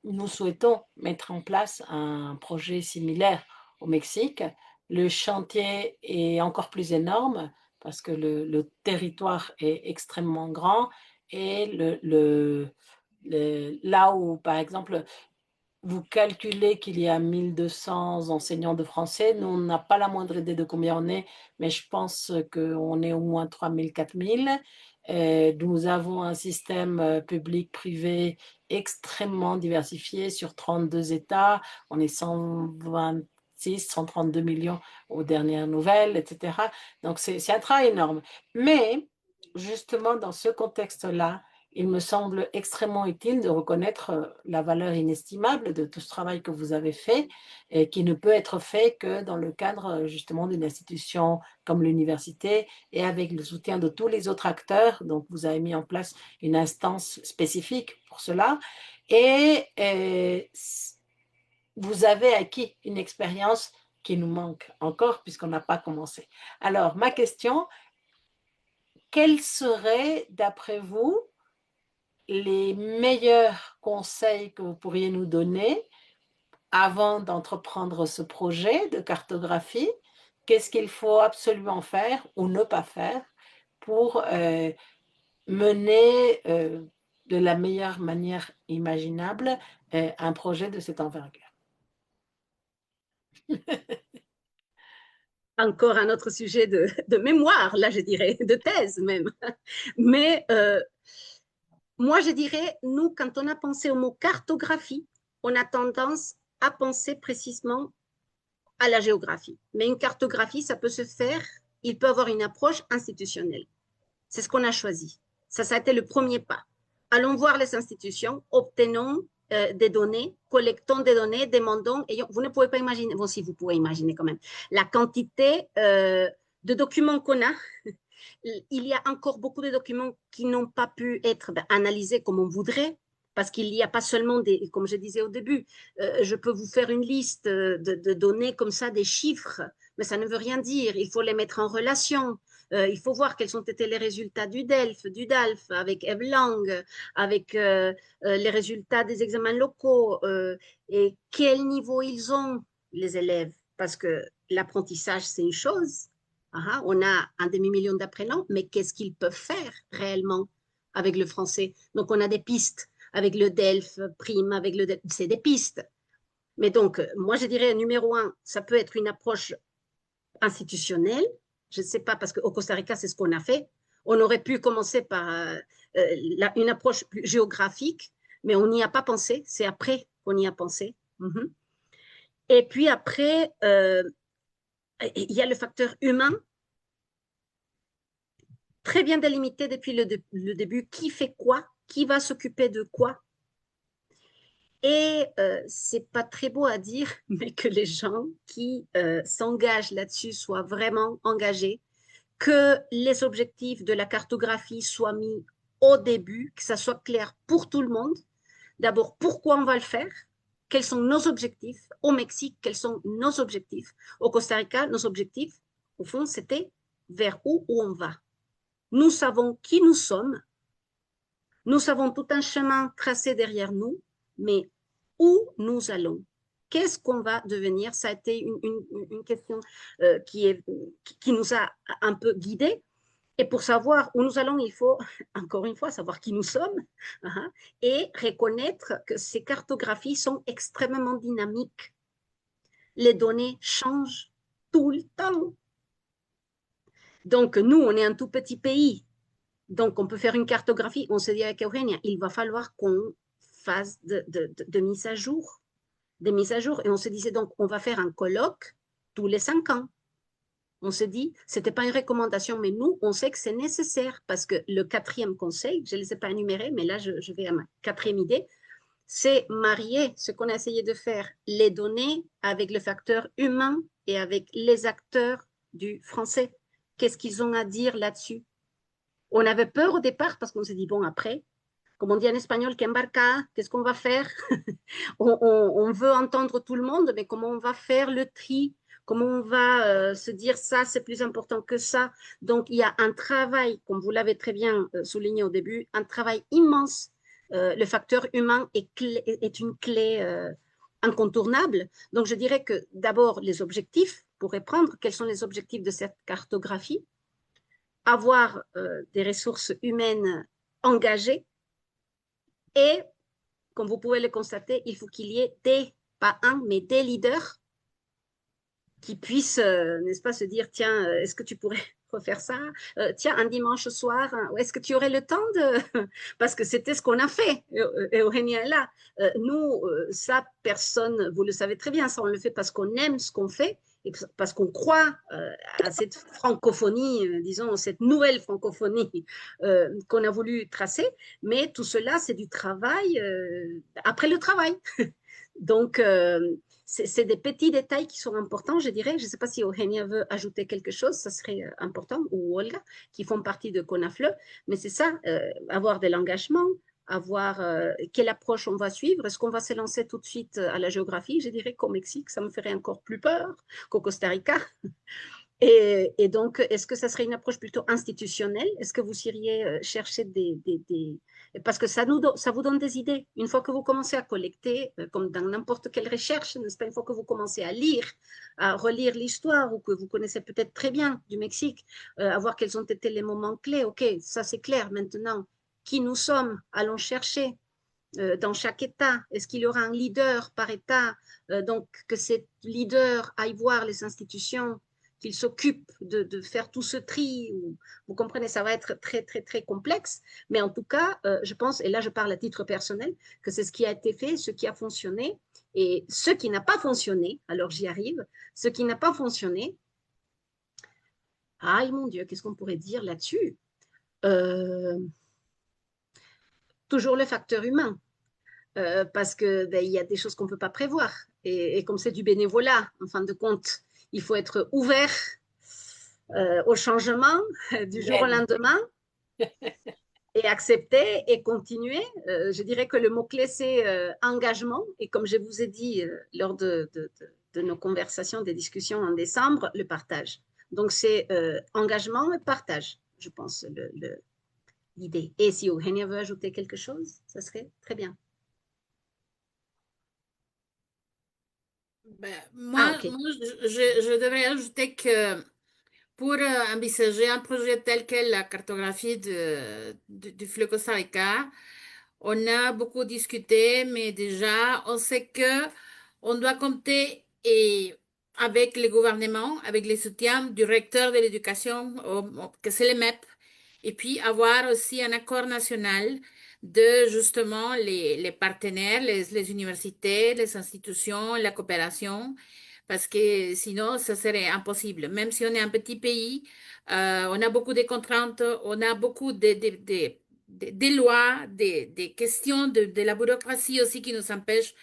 Nous souhaitons mettre en place un projet similaire au Mexique. Le chantier est encore plus énorme parce que le territoire est extrêmement grand et là où, par exemple, vous calculez qu'il y a 1200 enseignants de français. Nous, on n'a pas la moindre idée de combien on est, mais je pense qu'on est au moins 3000, 4000. Nous avons un système public-privé extrêmement diversifié sur 32 États. On est 126, 132 millions aux dernières nouvelles, etc. Donc, c'est un travail énorme. Mais, justement, dans ce contexte-là, il me semble extrêmement utile de reconnaître la valeur inestimable de tout ce travail que vous avez fait et qui ne peut être fait que dans le cadre justement d'une institution comme l'université et avec le soutien de tous les autres acteurs. Donc, vous avez mis en place une instance spécifique pour cela et vous avez acquis une expérience qui nous manque encore puisqu'on n'a pas commencé. Alors, ma question, quels seraient, d'après vous, les meilleurs conseils que vous pourriez nous donner avant d'entreprendre ce projet de cartographie? Qu'est-ce qu'il faut absolument faire ou ne pas faire pour mener de la meilleure manière imaginable un projet de cette envergure? Encore un autre sujet de mémoire, là je dirais, de thèse même. Mais moi je dirais, nous, quand on a pensé au mot cartographie, on a tendance à penser précisément à la géographie. Mais une cartographie, ça peut se faire, il peut avoir une approche institutionnelle. C'est ce qu'on a choisi. Ça a été le premier pas. Allons voir les institutions, obtenons des données, collectons des données, demandons. Et vous ne pouvez pas imaginer, bon, si vous pouvez imaginer quand même, la quantité de documents qu'on a. Il y a encore beaucoup de documents qui n'ont pas pu être analysés comme on voudrait, parce qu'il n'y a pas seulement des, comme je disais au début, je peux vous faire une liste de données comme ça, des chiffres, mais ça ne veut rien dire. Il faut les mettre en relation. Il faut voir quels ont été les résultats du DALF, avec Eve Lang, avec les résultats des examens locaux et quel niveau ils ont, les élèves. Parce que l'apprentissage, c'est une chose. On a un demi-million d'apprenants, mais qu'est-ce qu'ils peuvent faire réellement avec le français? Donc, on a des pistes avec le DELF prime, avec le DELF, c'est des pistes. Mais donc, moi, je dirais, numéro un, ça peut être une approche institutionnelle. Je ne sais pas, parce qu'au Costa Rica, c'est ce qu'on a fait. On aurait pu commencer par une approche plus géographique, mais on n'y a pas pensé. C'est après qu'on y a pensé. Et puis après, il y a le facteur humain, très bien délimité depuis le début. Qui fait quoi? Qui va s'occuper de quoi? Et c'est pas très beau à dire, mais que les gens qui s'engagent là-dessus soient vraiment engagés, que les objectifs de la cartographie soient mis au début, que ça soit clair pour tout le monde. D'abord, pourquoi on va le faire? Quels sont nos objectifs? Au Mexique, quels sont nos objectifs? Au Costa Rica, nos objectifs, au fond, c'était vers où on va. Nous savons qui nous sommes. Nous savons tout un chemin tracé derrière nous, mais où nous allons? Qu'est-ce qu'on va devenir? Ça a été une question qui nous a un peu guidés. Et pour savoir où nous allons, il faut, encore une fois, savoir qui nous sommes et reconnaître que ces cartographies sont extrêmement dynamiques. Les données changent tout le temps. Donc, nous, on est un tout petit pays. Donc, on peut faire une cartographie. On se dit avec Eugenia, il va falloir qu'on fasse de mise à jour, des mises à jour. Et on se disait donc, on va faire un colloque tous les 5 ans. On se dit, ce n'était pas une recommandation, mais nous, on sait que c'est nécessaire parce que le 4e conseil, je ne les ai pas énumérés, mais là, je vais à ma 4e idée, c'est marier ce qu'on a essayé de faire, les données avec le facteur humain et avec les acteurs du français. Qu'est-ce qu'ils ont à dire là-dessus? On avait peur au départ parce qu'on s'est dit, bon, après, comme on dit en espagnol, qu'embarca, qu'est-ce qu'on va faire? on veut entendre tout le monde, mais comment on va faire le tri? Comment on va se dire ça, c'est plus important que ça? Donc, il y a un travail, comme vous l'avez très bien souligné au début, un travail immense. Le facteur humain est une clé incontournable. Donc, je dirais que d'abord, les objectifs, pour reprendre, quels sont les objectifs de cette cartographie? Avoir des ressources humaines engagées et, comme vous pouvez le constater, il faut qu'il y ait pas un, mais des leaders qui puissent, n'est-ce pas, se dire, tiens, est-ce que tu pourrais refaire ça? Tiens, un dimanche soir, est-ce que tu aurais le temps de... Parce que c'était ce qu'on a fait, et Eugenia est là. Nous, ça, personne, vous le savez très bien, ça, on le fait parce qu'on aime ce qu'on fait et parce qu'on croit à cette francophonie, disons, cette nouvelle francophonie qu'on a voulu tracer. Mais tout cela, c'est du travail après le travail. Donc, c'est des petits détails qui sont importants, je dirais. Je ne sais pas si Eugenia veut ajouter quelque chose, ça serait important, ou Olga, qui font partie de CONAFLE, mais c'est ça, avoir de l'engagement, avoir quelle approche on va suivre. Est-ce qu'on va se lancer tout de suite à la géographie? Je dirais qu'au Mexique, ça me ferait encore plus peur qu'au Costa Rica. Et donc, est-ce que ça serait une approche plutôt institutionnelle? Est-ce que vous iriez chercher Parce que ça vous donne des idées. Une fois que vous commencez à collecter, comme dans n'importe quelle recherche, n'est-ce pas? Une fois que vous commencez à lire, à relire l'histoire, ou que vous connaissez peut-être très bien du Mexique, à voir quels ont été les moments clés. OK, ça c'est clair. Maintenant, qui nous sommes? Allons chercher dans chaque État. Est-ce qu'il y aura un leader par État? Donc, que cet leader aille voir les institutions, qu'il s'occupe de faire tout ce tri. Vous comprenez, ça va être très, très, très complexe. Mais en tout cas, je pense, et là je parle à titre personnel, que c'est ce qui a été fait, ce qui a fonctionné. Et ce qui n'a pas fonctionné, alors j'y arrive, ce qui n'a pas fonctionné, aïe mon Dieu, qu'est-ce qu'on pourrait dire là-dessus? Toujours le facteur humain. Parce que il y a des choses qu'on ne peut pas prévoir. Et comme c'est du bénévolat, en fin de compte, il faut être ouvert au changement du jour au lendemain et accepter et continuer. Je dirais que le mot-clé, c'est engagement. Et comme je vous ai dit lors de nos conversations, des discussions en décembre, le partage. Donc, c'est engagement et partage, je pense, l'idée. Et si Eugenia veut ajouter quelque chose, ça serait très bien. Moi, OK. je devrais ajouter que pour envisager un projet tel que la cartographie du fleuve Costa Rica, on a beaucoup discuté, mais déjà, on sait que on doit compter avec le gouvernement, avec les soutiens du recteur de l'éducation, que c'est le MEP, et puis avoir aussi un accord national de justement les partenaires, les universités, les institutions, la coopération, parce que sinon, ça serait impossible. Même si on est un petit pays, on a beaucoup de contraintes, on a beaucoup des lois, des questions de la bureaucratie aussi qui nous empêchent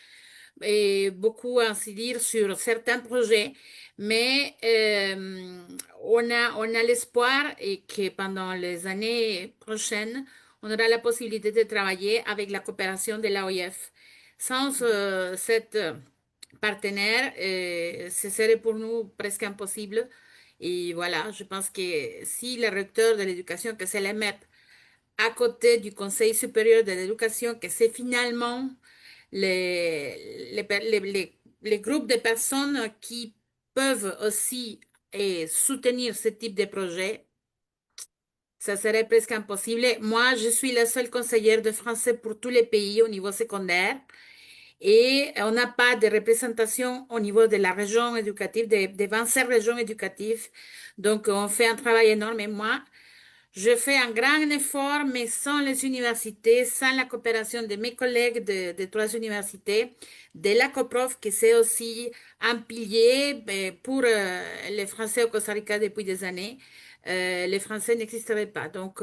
beaucoup à incidir sur certains projets, mais on a l'espoir et que pendant les années prochaines, on aura la possibilité de travailler avec la coopération de l'AOIF. Sans cette partenaire, ce serait pour nous presque impossible. Et voilà, je pense que si le recteur de l'éducation, que c'est l'EMEP, à côté du Conseil supérieur de l'éducation, que c'est finalement les groupes de personnes qui peuvent aussi soutenir ce type de projet, ça serait presque impossible. Moi, je suis la seule conseillère de français pour tous les pays au niveau secondaire et on n'a pas de représentation au niveau de la région éducative, des 27 régions éducatives. Donc, on fait un travail énorme et moi, je fais un grand effort, mais sans les universités, sans la coopération de mes collègues de trois universités, de la COPROF, qui c'est aussi un pilier pour les Français au Costa Rica depuis des années, les Français n'existeraient pas. Donc,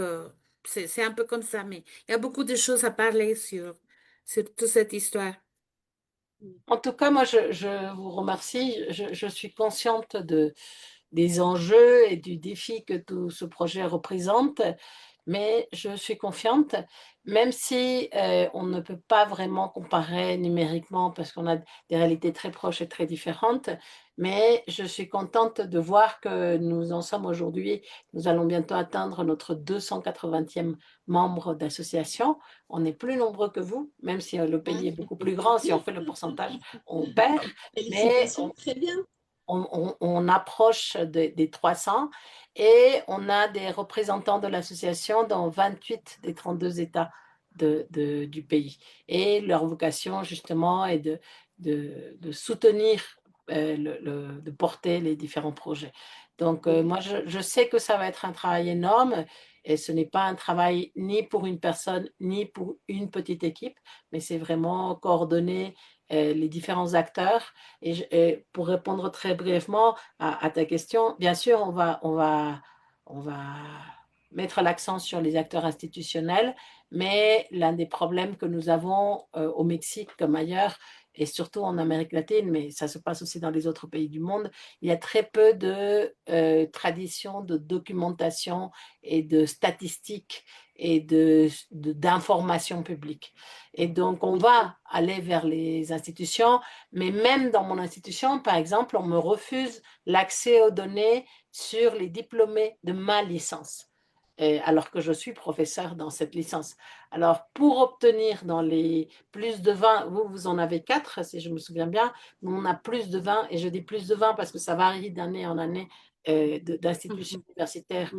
c'est un peu comme ça, mais il y a beaucoup de choses à parler sur toute cette histoire. En tout cas, moi, je vous remercie. Je suis consciente des enjeux et du défi que tout ce projet représente, mais je suis confiante, même si on ne peut pas vraiment comparer numériquement parce qu'on a des réalités très proches et très différentes, mais je suis contente de voir que nous en sommes aujourd'hui. Nous allons bientôt atteindre notre 280e membre d'association. On est plus nombreux que vous, même si le pays est beaucoup plus grand. Si on fait le pourcentage, on perd, mais Félicitations, très bien. on approche des 300 et on a des représentants de l'association dans 28 des 32 États du pays. Et leur vocation, justement, est de soutenir, de porter les différents projets. Donc, moi, je sais que ça va être un travail énorme et ce n'est pas un travail ni pour une personne, ni pour une petite équipe, mais c'est vraiment coordonner les différents acteurs. Et pour répondre très brièvement à ta question, bien sûr, on va mettre l'accent sur les acteurs institutionnels, mais l'un des problèmes que nous avons au Mexique comme ailleurs, et surtout en Amérique latine, mais ça se passe aussi dans les autres pays du monde, il y a très peu de traditions de documentation et de statistiques et d'informations publiques. Et donc, on va aller vers les institutions, mais même dans mon institution, par exemple, on me refuse l'accès aux données sur les diplômés de ma licence, alors que je suis professeur dans cette licence. Alors, pour obtenir dans les plus de 20, vous en avez 4, si je me souviens bien, nous on a plus de 20, et je dis plus de 20 parce que ça varie d'année en année d'institutions universitaires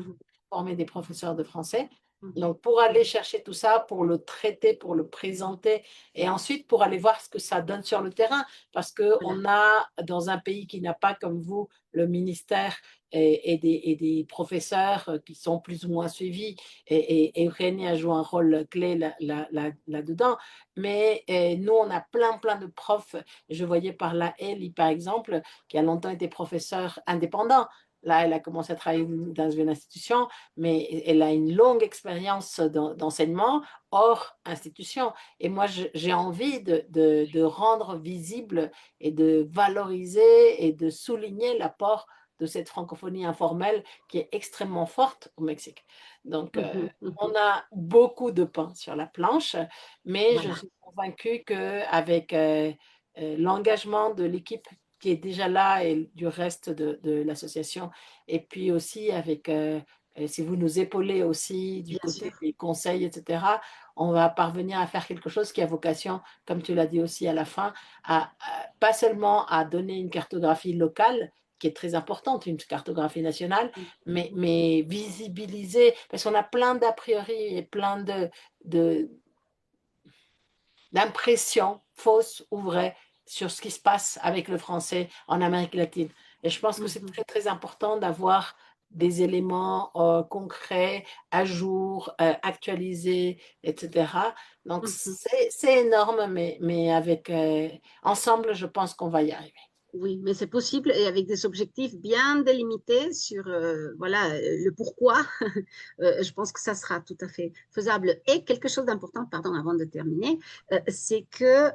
former des professeurs de français. Donc, pour aller chercher tout ça, pour le traiter, pour le présenter, et ensuite pour aller voir ce que ça donne sur le terrain, parce qu'on a, dans un pays qui n'a pas, comme vous, le ministère et des professeurs qui sont plus ou moins suivis, et Eugénie a joué un rôle clé là-dedans, mais nous, on a plein de profs. Je voyais par là Ellie, par exemple, qui a longtemps été professeur indépendant. Là, elle a commencé à travailler dans une institution, mais elle a une longue expérience d'enseignement hors institution. Et moi, j'ai envie de rendre visible et de valoriser et de souligner l'apport de cette francophonie informelle qui est extrêmement forte au Mexique. Donc, on a beaucoup de pain sur la planche, mais Voilà. je suis convaincue qu'avec l'engagement de l'équipe qui est déjà là et du reste de l'association, et puis aussi avec, si vous nous épaulez aussi du Bien côté sûr. des conseils, etc., on va parvenir à faire quelque chose qui a vocation, comme tu l'as dit aussi à la fin, pas seulement à donner une cartographie locale, qui est très importante, une cartographie nationale, mais visibiliser, parce qu'on a plein d'a priori et plein d'impressions fausses ou vraies sur ce qui se passe avec le français en Amérique latine. Et je pense que c'est très important d'avoir des éléments concrets, à jour, actualisés, etc. Donc, c'est énorme, mais avec, ensemble, je pense qu'on va y arriver. Oui, mais c'est possible et avec des objectifs bien délimités sur voilà, le pourquoi. Je pense que ça sera tout à fait faisable. Et quelque chose d'important, pardon, avant de terminer, c'est que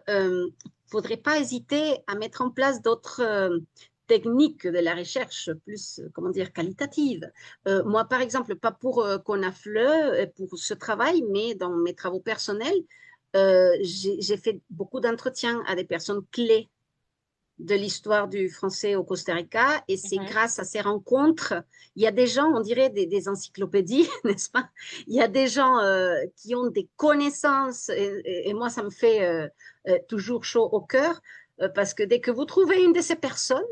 faudrait pas hésiter à mettre en place d'autres techniques de la recherche plus, comment dire, qualitative. Moi, par exemple, pas pour Conafle, pour ce travail, mais dans mes travaux personnels, j'ai fait beaucoup d'entretiens à des personnes clés de l'histoire du français au Costa Rica. Et c'est grâce à ces rencontres, il y a des gens, on dirait des encyclopédies, n'est-ce pas? Il y a des gens qui ont des connaissances et moi, ça me fait toujours chaud au cœur parce que dès que vous trouvez une de ces personnes,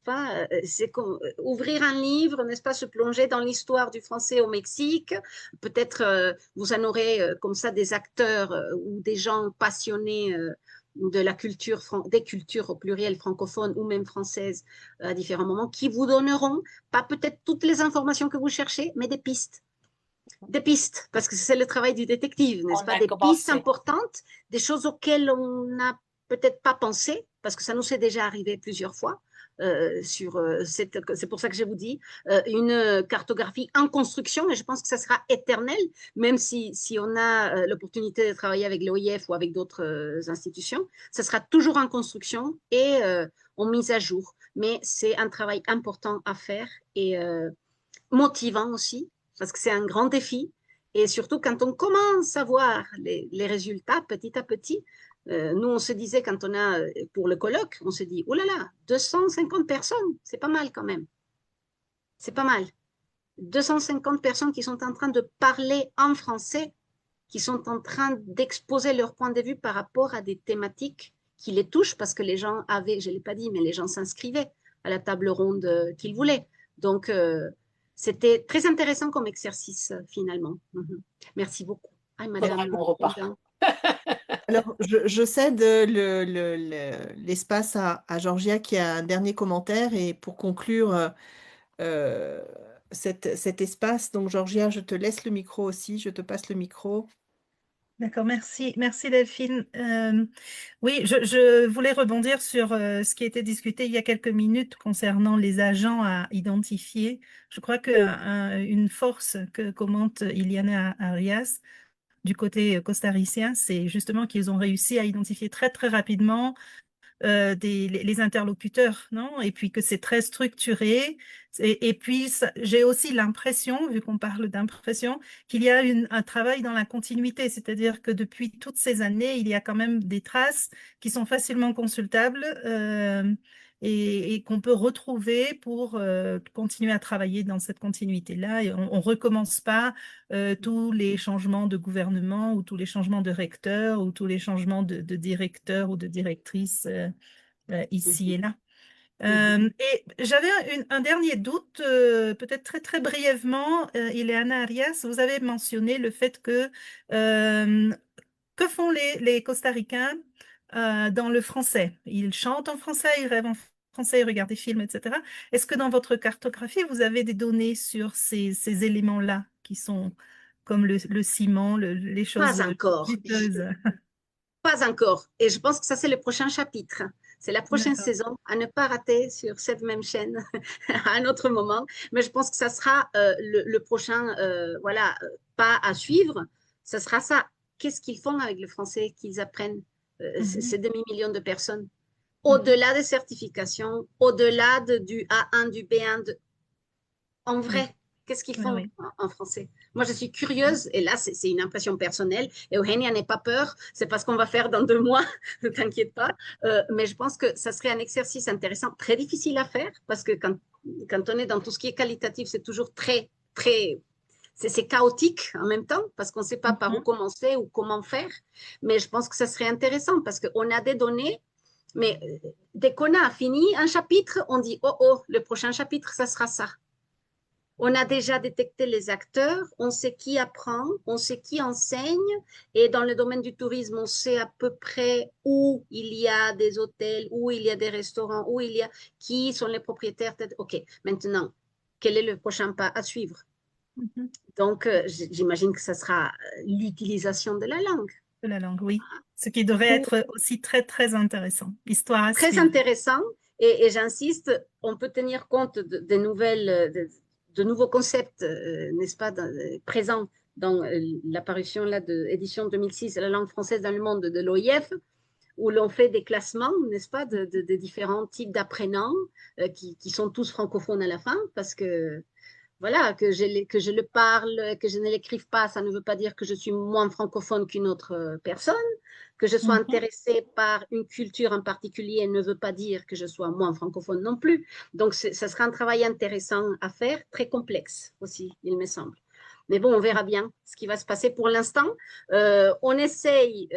enfin, c'est comme ouvrir un livre, n'est-ce pas, se plonger dans l'histoire du français au Mexique. Peut-être vous en aurez comme ça des acteurs ou des gens passionnés de la culture, des cultures au pluriel francophones ou même françaises à différents moments, qui vous donneront pas peut-être toutes les informations que vous cherchez, mais des pistes. Des pistes, parce que c'est le travail du détective, n'est-ce pas? Des pistes importantes, des choses auxquelles on n'a peut-être pas pensé, parce que ça nous est déjà arrivé plusieurs fois. C'est pour ça que je vous dis une cartographie en construction et je pense que ça sera éternel, même si on a l'opportunité de travailler avec l'OIF ou avec d'autres institutions, ça sera toujours en construction et en mise à jour. Mais c'est un travail important à faire et motivant aussi, parce que c'est un grand défi. Et surtout, quand on commence à voir les résultats petit à petit, nous, on se disait, quand on a, pour le colloque, on se dit, oh là là, 250 personnes, c'est pas mal quand même. C'est pas mal. 250 personnes qui sont en train de parler en français, qui sont en train d'exposer leur point de vue par rapport à des thématiques qui les touchent, parce que les gens avaient, je ne l'ai pas dit, mais les gens s'inscrivaient à la table ronde qu'ils voulaient. Donc, c'était très intéressant comme exercice, finalement. Merci beaucoup. Ah, Madame. Alors, je cède l'espace à Georgia qui a un dernier commentaire et pour conclure cet espace, donc Georgia, je te laisse le micro aussi, je te passe le micro. D'accord, merci. Merci Delphine. Oui, je voulais rebondir sur ce qui a été discuté il y a quelques minutes concernant les agents à identifier. Je crois qu'une force que commente Iliana Arias du côté costaricien, c'est justement qu'ils ont réussi à identifier très très rapidement les interlocuteurs, non? Et puis que c'est très structuré. Et puis, j'ai aussi l'impression, vu qu'on parle d'impression, qu'il y a un travail dans la continuité, c'est-à-dire que depuis toutes ces années, il y a quand même des traces qui sont facilement consultables et qu'on peut retrouver pour continuer à travailler dans cette continuité-là. Et on ne recommence pas tous les changements de gouvernement ou tous les changements de recteur ou tous les changements de directeur ou de directrice ici et là. Et j'avais un dernier doute, peut-être très très brièvement, Ileana Arias, vous avez mentionné le fait que font les Costaricains dans le français? Ils chantent en français, ils rêvent en français, ils regardent des films, etc. Est-ce que dans votre cartographie, vous avez des données sur ces éléments-là qui sont comme le ciment, les choses Pas encore. juteuses? Pas encore. Et je pense que ça, c'est le prochain chapitre. C'est la prochaine saison à ne pas rater sur cette même chaîne à un autre moment. Mais je pense que ça sera le prochain voilà, pas à suivre. Ça sera ça. Qu'est-ce qu'ils font avec le français qu'ils apprennent, ces demi-millions de personnes? Au-delà des certifications, au-delà du A1, du B1, en vrai, qu'est-ce qu'ils font en français? Moi, je suis curieuse, et là, c'est une impression personnelle. Et Eugenia, n'aie pas peur, c'est pas ce qu'on va faire dans 2 mois, ne t'inquiète pas. Mais je pense que ça serait un exercice intéressant, très difficile à faire, parce que quand on est dans tout ce qui est qualitatif, c'est toujours très, très. C'est chaotique en même temps, parce qu'on ne sait pas par où commencer ou comment faire. Mais je pense que ça serait intéressant, parce qu'on a des données. Mais dès qu'on a fini un chapitre, on dit, oh, le prochain chapitre, ça sera ça. On a déjà détecté les acteurs, on sait qui apprend, on sait qui enseigne, et dans le domaine du tourisme, on sait à peu près où il y a des hôtels, où il y a des restaurants, où il y a qui sont les propriétaires. Ok, maintenant, quel est le prochain pas à suivre. Mhm. Donc, j'imagine que ça sera l'utilisation de la langue. De la langue, oui. Ce qui devrait Pour être aussi très, très intéressant. Histoire à très suivre. intéressant et j'insiste, on peut tenir compte de nouvelles, de nouveaux concepts, n'est-ce pas, présents dans l'apparition là de édition 2006 La langue française dans le monde de l'OIF, où l'on fait des classements, n'est-ce pas, de différents types d'apprenants qui sont tous francophones à la fin, parce que voilà, que je le parle, que je ne l'écrive pas, ça ne veut pas dire que je suis moins francophone qu'une autre personne. Que je sois Mhm. intéressée par une culture en particulier ne veut pas dire que je sois moins francophone non plus. Donc, ça sera un travail intéressant à faire, très complexe aussi, il me semble. Mais bon, on verra bien ce qui va se passer pour l'instant. On essaye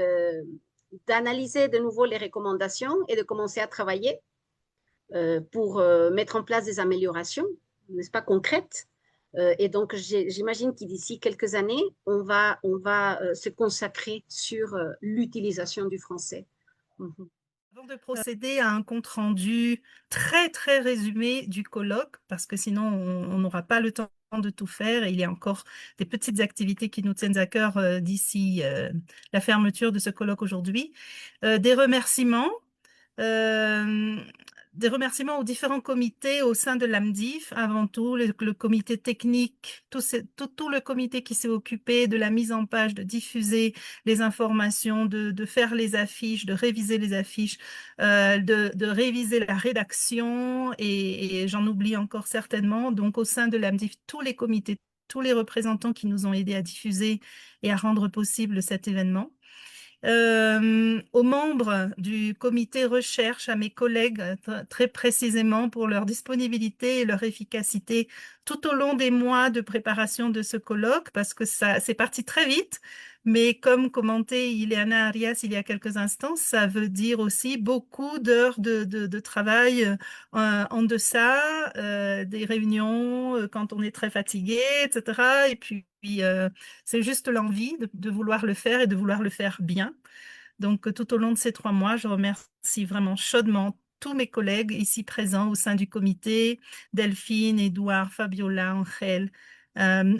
d'analyser de nouveau les recommandations et de commencer à travailler pour mettre en place des améliorations, n'est-ce pas, concrètes. Et donc, j'imagine que d'ici quelques années, on va se consacrer sur l'utilisation du français. Mhm. Avant de procéder à un compte-rendu très, très résumé du colloque, parce que sinon, on n'aura pas le temps de tout faire et il y a encore des petites activités qui nous tiennent à cœur d'ici la fermeture de ce colloque aujourd'hui. Des remerciements. Euh, des remerciements aux différents comités au sein de l'AMDIF, avant tout le comité technique, tout le comité qui s'est occupé de la mise en page, de diffuser les informations, de faire les affiches, de réviser les affiches, de réviser la rédaction et j'en oublie encore certainement. Donc au sein de l'AMDIF, tous les comités, tous les représentants qui nous ont aidés à diffuser et à rendre possible cet événement. Aux membres du comité recherche, à mes collègues très précisément pour leur disponibilité et leur efficacité tout au long des mois de préparation de ce colloque, parce que ça c'est parti très vite, mais comme commenté Ileana Arias il y a quelques instants, ça veut dire aussi beaucoup d'heures de travail en deçà des réunions quand on est très fatigué, etc. Et puis c'est juste l'envie de vouloir le faire et de vouloir le faire bien. Donc, tout au long de ces 3 mois, je remercie vraiment chaudement tous mes collègues ici présents au sein du comité, Delphine, Édouard, Fabiola, Angel,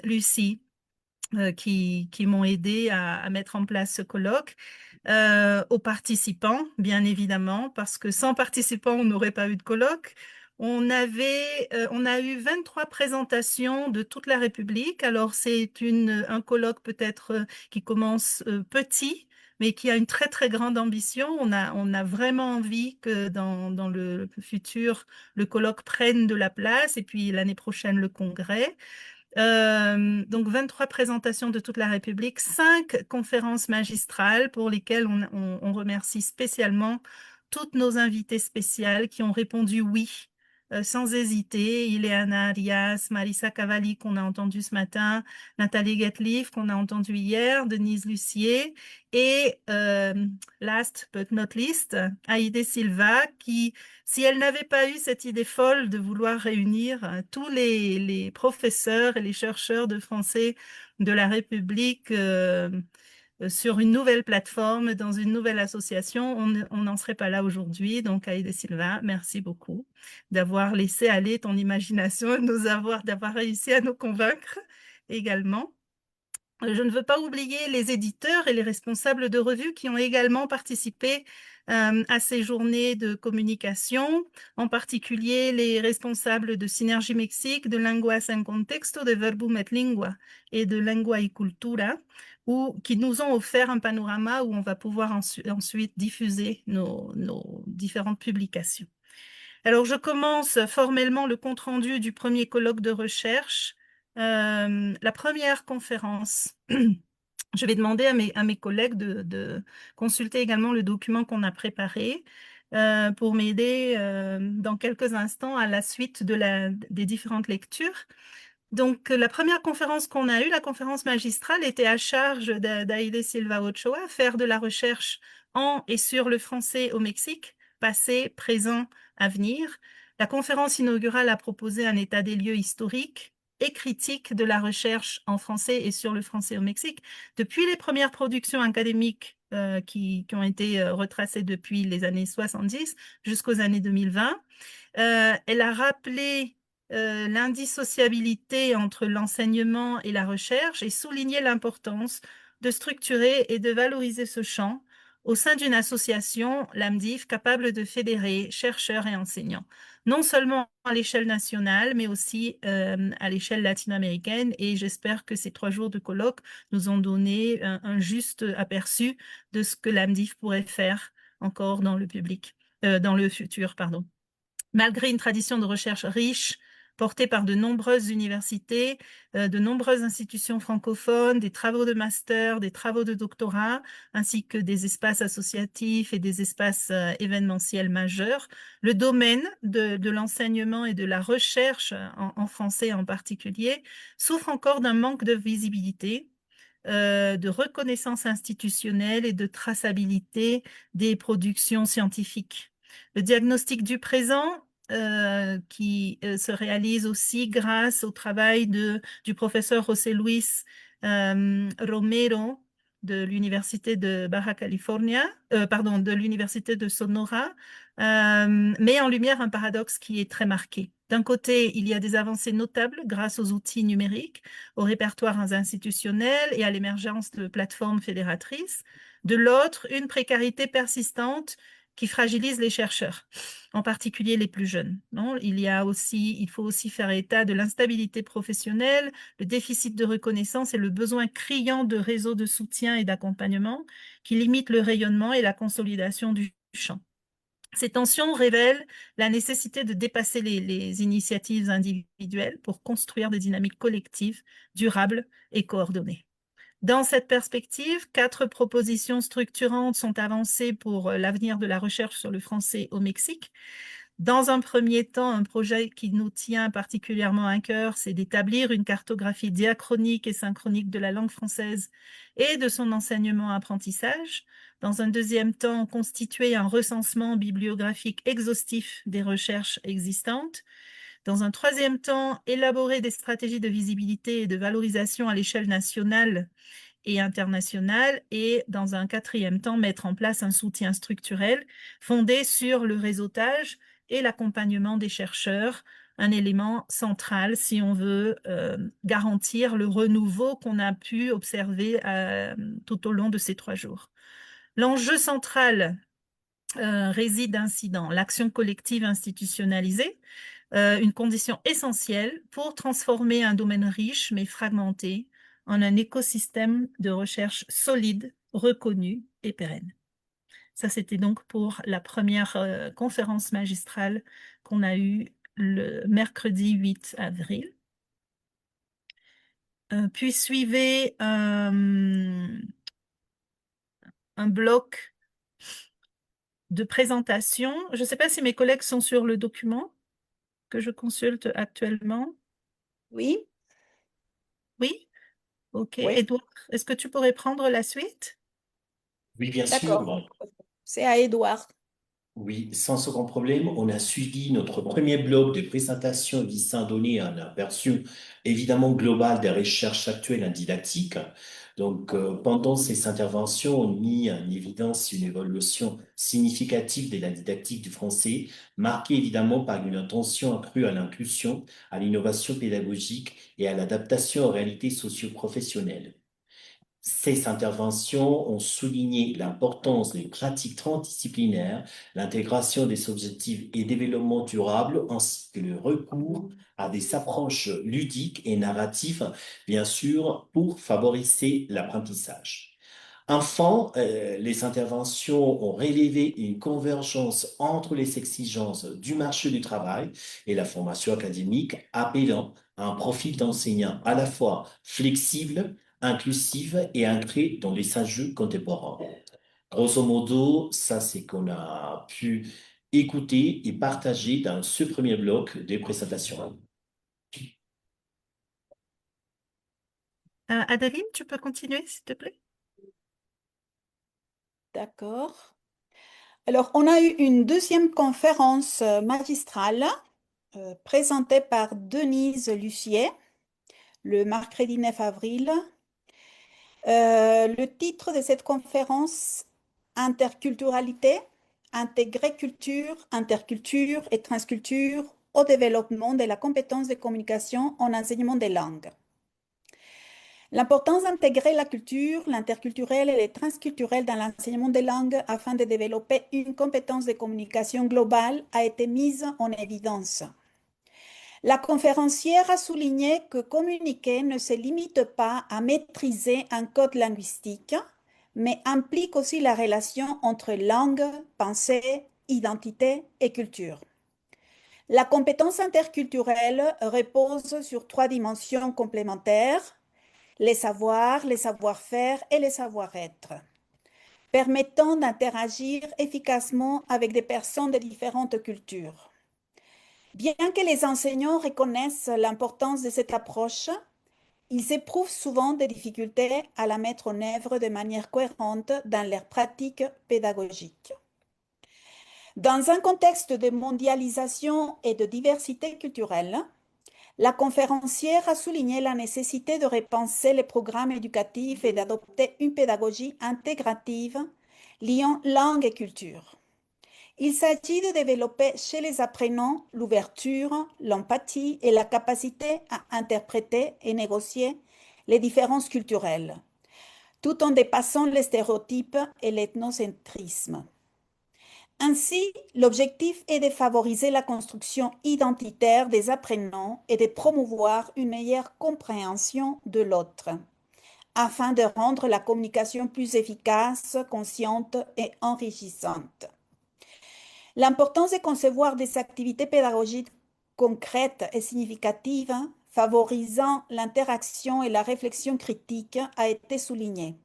Lucie, qui m'ont aidé à mettre en place ce colloque. Aux participants, bien évidemment, parce que sans participants, on n'aurait pas eu de colloque. On a eu 23 présentations de toute la République. Alors, c'est un colloque peut-être qui commence petit, mais qui a une très, très grande ambition. On a vraiment envie que dans le futur, le colloque prenne de la place et puis l'année prochaine, le congrès. Donc 23 présentations de toute la République, 5 conférences magistrales pour lesquelles on remercie spécialement toutes nos invitées spéciales qui ont répondu oui, sans hésiter. Ileana Arias, Marisa Cavalli qu'on a entendu ce matin, Nathalie Getliff qu'on a entendu hier, Denise Lucier et last but not least, Aïdé Silva qui, si elle n'avait pas eu cette idée folle de vouloir réunir tous les professeurs et les chercheurs de français de la République sur une nouvelle plateforme, dans une nouvelle association, on n'en serait pas là aujourd'hui. Donc, Aïdé Silva, merci beaucoup d'avoir laissé aller ton imagination et d'avoir réussi à nous convaincre également. Je ne veux pas oublier les éditeurs et les responsables de revues qui ont également participé à ces journées de communication, en particulier les responsables de Synergie Mexique, de Lenguas en Contexto, de Verbum et Lingua et de Lengua y Cultura, qui nous ont offert un panorama où on va pouvoir ensuite diffuser nos différentes publications. Alors, je commence formellement le compte-rendu du premier colloque de recherche. La première conférence, je vais demander à mes collègues de consulter également le document qu'on a préparé pour m'aider dans quelques instants à la suite des différentes lectures. Donc, la première conférence qu'on a eue, la conférence magistrale, était à charge d'Aïdé Silva Ochoa, faire de la recherche en et sur le français au Mexique, passé, présent, à venir. La conférence inaugurale a proposé un état des lieux historique et critique de la recherche en français et sur le français au Mexique, depuis les premières productions académiques qui ont été retracées depuis les années 70 jusqu'aux années 2020. Elle a rappelé l'indissociabilité entre l'enseignement et la recherche et souligner l'importance de structurer et de valoriser ce champ au sein d'une association, l'AMDIF, capable de fédérer chercheurs et enseignants, non seulement à l'échelle nationale, mais aussi à l'échelle latino-américaine. Et j'espère que ces 3 jours de colloque nous ont donné un juste aperçu de ce que l'AMDIF pourrait faire encore dans le public, dans le futur, pardon. Malgré une tradition de recherche riche, portée par de nombreuses universités, de nombreuses institutions francophones, des travaux de master, des travaux de doctorat, ainsi que des espaces associatifs et des espaces événementiels majeurs, le domaine de l'enseignement et de la recherche en français en particulier souffre encore d'un manque de visibilité, de reconnaissance institutionnelle et de traçabilité des productions scientifiques. Le diagnostic du présent, qui se réalise aussi grâce au travail du professeur José Luis Romero de l'Université de Baja California, pardon, de l'Université de Sonora, met en lumière un paradoxe qui est très marqué. D'un côté, il y a des avancées notables grâce aux outils numériques, aux répertoires institutionnels et à l'émergence de plateformes fédératrices. De l'autre, une précarité persistante qui fragilise les chercheurs, en particulier les plus jeunes. Non? Il faut aussi faire état de l'instabilité professionnelle, le déficit de reconnaissance et le besoin criant de réseaux de soutien et d'accompagnement qui limitent le rayonnement et la consolidation du champ. Ces tensions révèlent la nécessité de dépasser les initiatives individuelles pour construire des dynamiques collectives, durables et coordonnées. Dans cette perspective, 4 propositions structurantes sont avancées pour l'avenir de la recherche sur le français au Mexique. Dans un premier temps, un projet qui nous tient particulièrement à cœur, c'est d'établir une cartographie diachronique et synchronique de la langue française et de son enseignement-apprentissage. Dans un deuxième temps, constituer un recensement bibliographique exhaustif des recherches existantes. Dans un troisième temps, élaborer des stratégies de visibilité et de valorisation à l'échelle nationale et internationale. Et dans un quatrième temps, mettre en place un soutien structurel fondé sur le réseautage et l'accompagnement des chercheurs, un élément central si on veut garantir le renouveau qu'on a pu observer tout au long de ces 3 jours. L'enjeu central réside ainsi dans l'action collective institutionnalisée, une condition essentielle pour transformer un domaine riche mais fragmenté en un écosystème de recherche solide, reconnu et pérenne. Ça, c'était donc pour la première conférence magistrale qu'on a eue le mercredi 8 avril. Puis suivait un bloc de présentation. Je ne sais pas si mes collègues sont sur le document que je consulte actuellement. Oui, Oui? Ok. oui, Edouard, est-ce que tu pourrais prendre la suite? Oui, bien d'accord. sûr. C'est à Édouard. Oui, sans aucun problème. On a suivi notre premier bloc de présentation visant à donner un aperçu évidemment global des recherches actuelles en didactique. Donc, pendant ces interventions, on a mis en évidence une évolution significative de la didactique du français, marquée évidemment par une attention accrue à l'inclusion, à l'innovation pédagogique et à l'adaptation aux réalités socio-professionnelles. Ces interventions ont souligné l'importance des pratiques transdisciplinaires, l'intégration des objectifs et développement durable, ainsi que le recours à des approches ludiques et narratives, bien sûr, pour favoriser l'apprentissage. Enfin, les interventions ont révélé une convergence entre les exigences du marché du travail et la formation académique, appelant à un profil d'enseignant à la fois flexible, inclusive et ancrée dans les enjeux contemporains. Grosso modo, ça c'est qu'on a pu écouter et partager dans ce premier bloc des présentations. Adeline, tu peux continuer, s'il te plaît? D'accord. Alors, on a eu une deuxième conférence magistrale présentée par Denise Lucier le mercredi 9 avril. Le titre de cette conférence, Interculturalité, intégrer culture, interculture et transculture au développement de la compétence de communication en enseignement des langues. L'importance d'intégrer la culture, l'interculturel et le transculturel dans l'enseignement des langues afin de développer une compétence de communication globale a été mise en évidence. La conférencière a souligné que communiquer ne se limite pas à maîtriser un code linguistique, mais implique aussi la relation entre langue, pensée, identité et culture. La compétence interculturelle repose sur 3 dimensions complémentaires: les savoirs, les savoir-faire et les savoir-être, permettant d'interagir efficacement avec des personnes de différentes cultures. Bien que les enseignants reconnaissent l'importance de cette approche, ils éprouvent souvent des difficultés à la mettre en œuvre de manière cohérente dans leurs pratiques pédagogiques. Dans un contexte de mondialisation et de diversité culturelle, la conférencière a souligné la nécessité de repenser les programmes éducatifs et d'adopter une pédagogie intégrative liant langue et culture. Il s'agit de développer chez les apprenants l'ouverture, l'empathie et la capacité à interpréter et négocier les différences culturelles, tout en dépassant les stéréotypes et l'ethnocentrisme. Ainsi, l'objectif est de favoriser la construction identitaire des apprenants et de promouvoir une meilleure compréhension de l'autre, afin de rendre la communication plus efficace, consciente et enrichissante. L'importance de concevoir des activités pédagogiques concrètes et significatives, favorisant l'interaction et la réflexion critique, a été soulignée.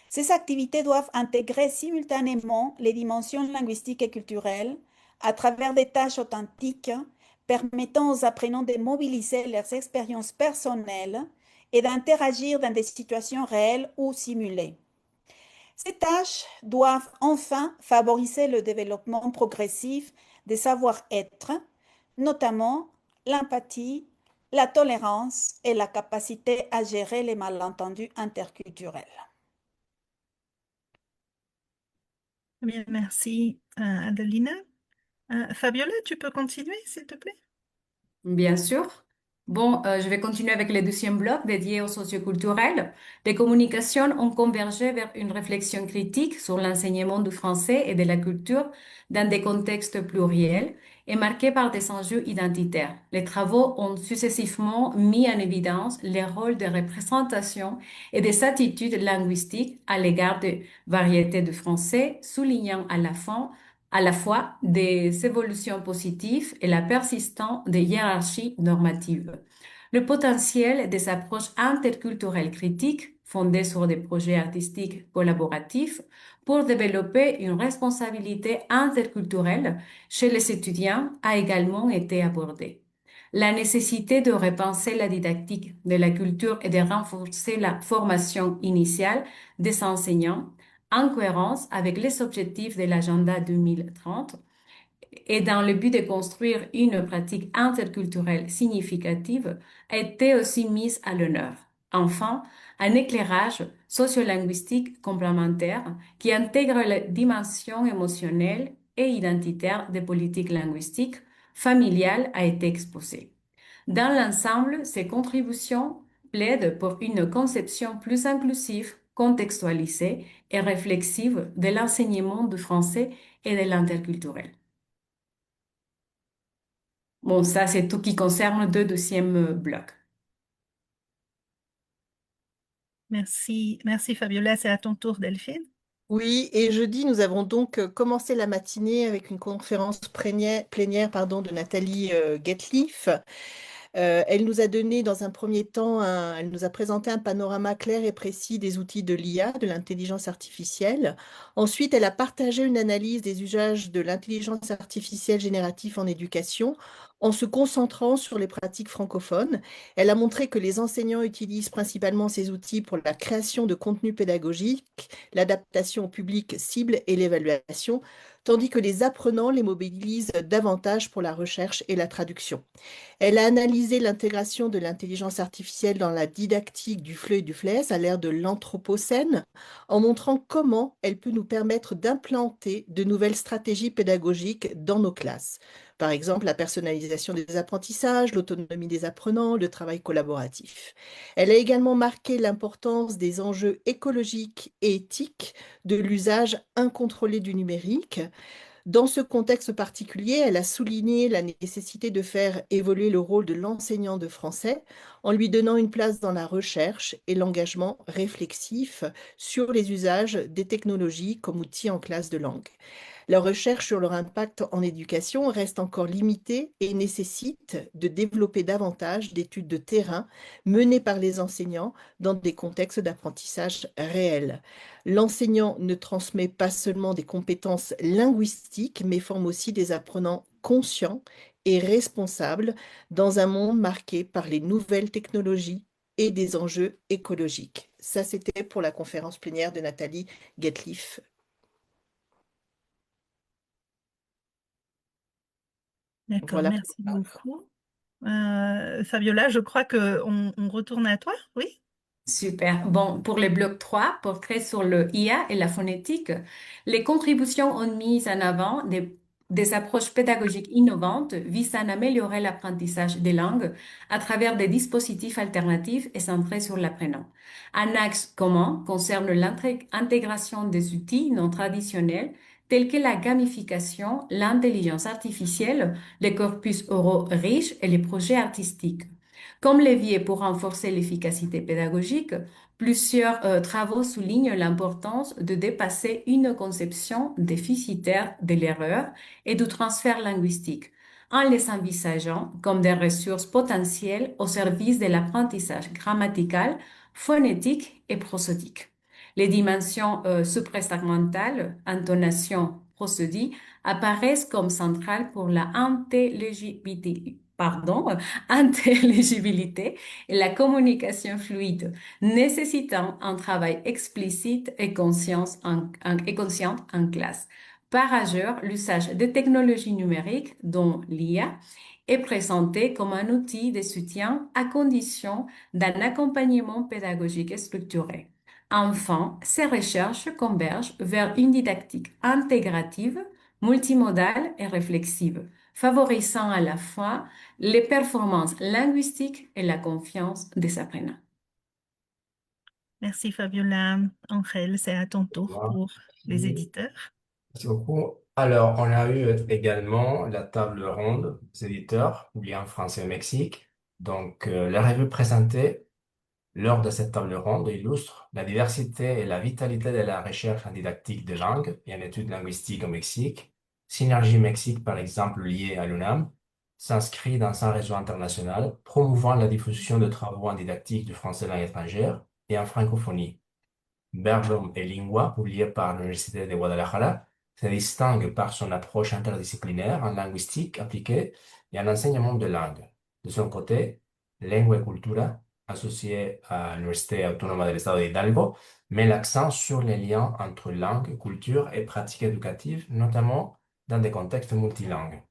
Ces activités doivent intégrer simultanément les dimensions linguistiques et culturelles à travers des tâches authentiques permettant aux apprenants de mobiliser leurs expériences personnelles et d'interagir dans des situations réelles ou simulées. Ces tâches doivent enfin favoriser le développement progressif des savoir-être, notamment l'empathie, la tolérance et la capacité à gérer les malentendus interculturels. Bien, merci, Adelina. Fabiola, tu peux continuer, s'il te plaît? Bien sûr. Bon, je vais continuer avec le deuxième bloc dédié au socioculturel. Les communications ont convergé vers une réflexion critique sur l'enseignement du français et de la culture dans des contextes pluriels et marqués par des enjeux identitaires. Les travaux ont successivement mis en évidence les rôles de représentation et des attitudes linguistiques à l'égard de variétés du français, soulignant à la fois des évolutions positives et la persistance des hiérarchies normatives. Le potentiel des approches interculturelles critiques, fondées sur des projets artistiques collaboratifs, pour développer une responsabilité interculturelle chez les étudiants a également été abordé. La nécessité de repenser la didactique de la culture et de renforcer la formation initiale des enseignants en cohérence avec les objectifs de l'agenda 2030 et dans le but de construire une pratique interculturelle significative a été aussi mise à l'honneur. Enfin, un éclairage sociolinguistique complémentaire qui intègre les dimensions émotionnelles et identitaires des politiques linguistiques familiales a été exposé. Dans l'ensemble, ces contributions plaident pour une conception plus inclusive, contextualisée et réflexive de l'enseignement du français et de l'interculturel. Bon, ça, c'est tout qui concerne le deuxième bloc. Merci, merci Fabiola. C'est à ton tour, Delphine. Oui, et jeudi, nous avons donc commencé la matinée avec une conférence plénière de Nathalie Getliff. Elle nous a donné dans un premier temps, elle nous a présenté un panorama clair et précis des outils de l'IA, de l'intelligence artificielle. Ensuite, elle a partagé une analyse des usages de l'intelligence artificielle générative en éducation en se concentrant sur les pratiques francophones. Elle a montré que les enseignants utilisent principalement ces outils pour la création de contenus pédagogiques, l'adaptation au public cible et l'évaluation, tandis que les apprenants les mobilisent davantage pour la recherche et la traduction. Elle a analysé l'intégration de l'intelligence artificielle dans la didactique du FLE et du FLES à l'ère de l'anthropocène, en montrant comment elle peut nous permettre d'implanter de nouvelles stratégies pédagogiques dans nos classes. Par exemple, la personnalisation des apprentissages, l'autonomie des apprenants, le travail collaboratif. Elle a également marqué l'importance des enjeux écologiques et éthiques de l'usage incontrôlé du numérique. Dans ce contexte particulier, elle a souligné la nécessité de faire évoluer le rôle de l'enseignant de français en lui donnant une place dans la recherche et l'engagement réflexif sur les usages des technologies comme outils en classe de langue. La recherche sur leur impact en éducation reste encore limitée et nécessite de développer davantage d'études de terrain menées par les enseignants dans des contextes d'apprentissage réels. L'enseignant ne transmet pas seulement des compétences linguistiques, mais forme aussi des apprenants conscients et responsables dans un monde marqué par les nouvelles technologies et des enjeux écologiques. Ça, c'était pour la conférence plénière de Nathalie Getliff. D'accord, Voilà. merci beaucoup. Fabiola, je crois qu'on retourne à toi, oui? Super. Bon, pour le bloc 3, portrait sur le IA et la phonétique, les contributions ont mis en avant des approches pédagogiques innovantes visant à améliorer l'apprentissage des langues à travers des dispositifs alternatifs et centrés sur l'apprenant. Un axe commun concerne l'intégration des outils non traditionnels tels que la gamification, l'intelligence artificielle, les corpus oraux riches et les projets artistiques. Comme levier pour renforcer l'efficacité pédagogique, plusieurs travaux soulignent l'importance de dépasser une conception déficitaire de l'erreur et du transfert linguistique, en les envisageant comme des ressources potentielles au service de l'apprentissage grammatical, phonétique et prosodique. Les dimensions suprasegmentales, intonation, prosodie, apparaissent comme centrales pour la intelligibilité et la communication fluide, nécessitant un travail explicite et conscient en classe. Par ailleurs, l'usage des technologies numériques, dont l'IA, est présenté comme un outil de soutien à condition d'un accompagnement pédagogique structuré. Enfin, ces recherches convergent vers une didactique intégrative, multimodale et réflexive, favorisant à la fois les performances linguistiques et la confiance des apprenants. Merci Fabiola. Angèle, c'est à ton tour pour les éditeurs. Merci beaucoup. Alors, on a eu également la table ronde des éditeurs, bien français au Mexique. Donc, la revue présentée lors de cette table ronde illustre la diversité et la vitalité de la recherche en didactique de langue et en études linguistiques au Mexique. Synergie Mexique, par exemple, liée à l'UNAM, s'inscrit dans un réseau international promouvant la diffusion de travaux en didactique du français langue étrangère et en francophonie. Verbum et Lingua, publié par l'Université de Guadalajara, se distingue par son approche interdisciplinaire en linguistique appliquée et en enseignement de langue. De son côté, Lengua y Cultura, associé à l'Université autonome de l'Estado de Hidalgo, met l'accent sur les liens entre langue, culture et pratiques éducatives, notamment dans des contextes multilingues.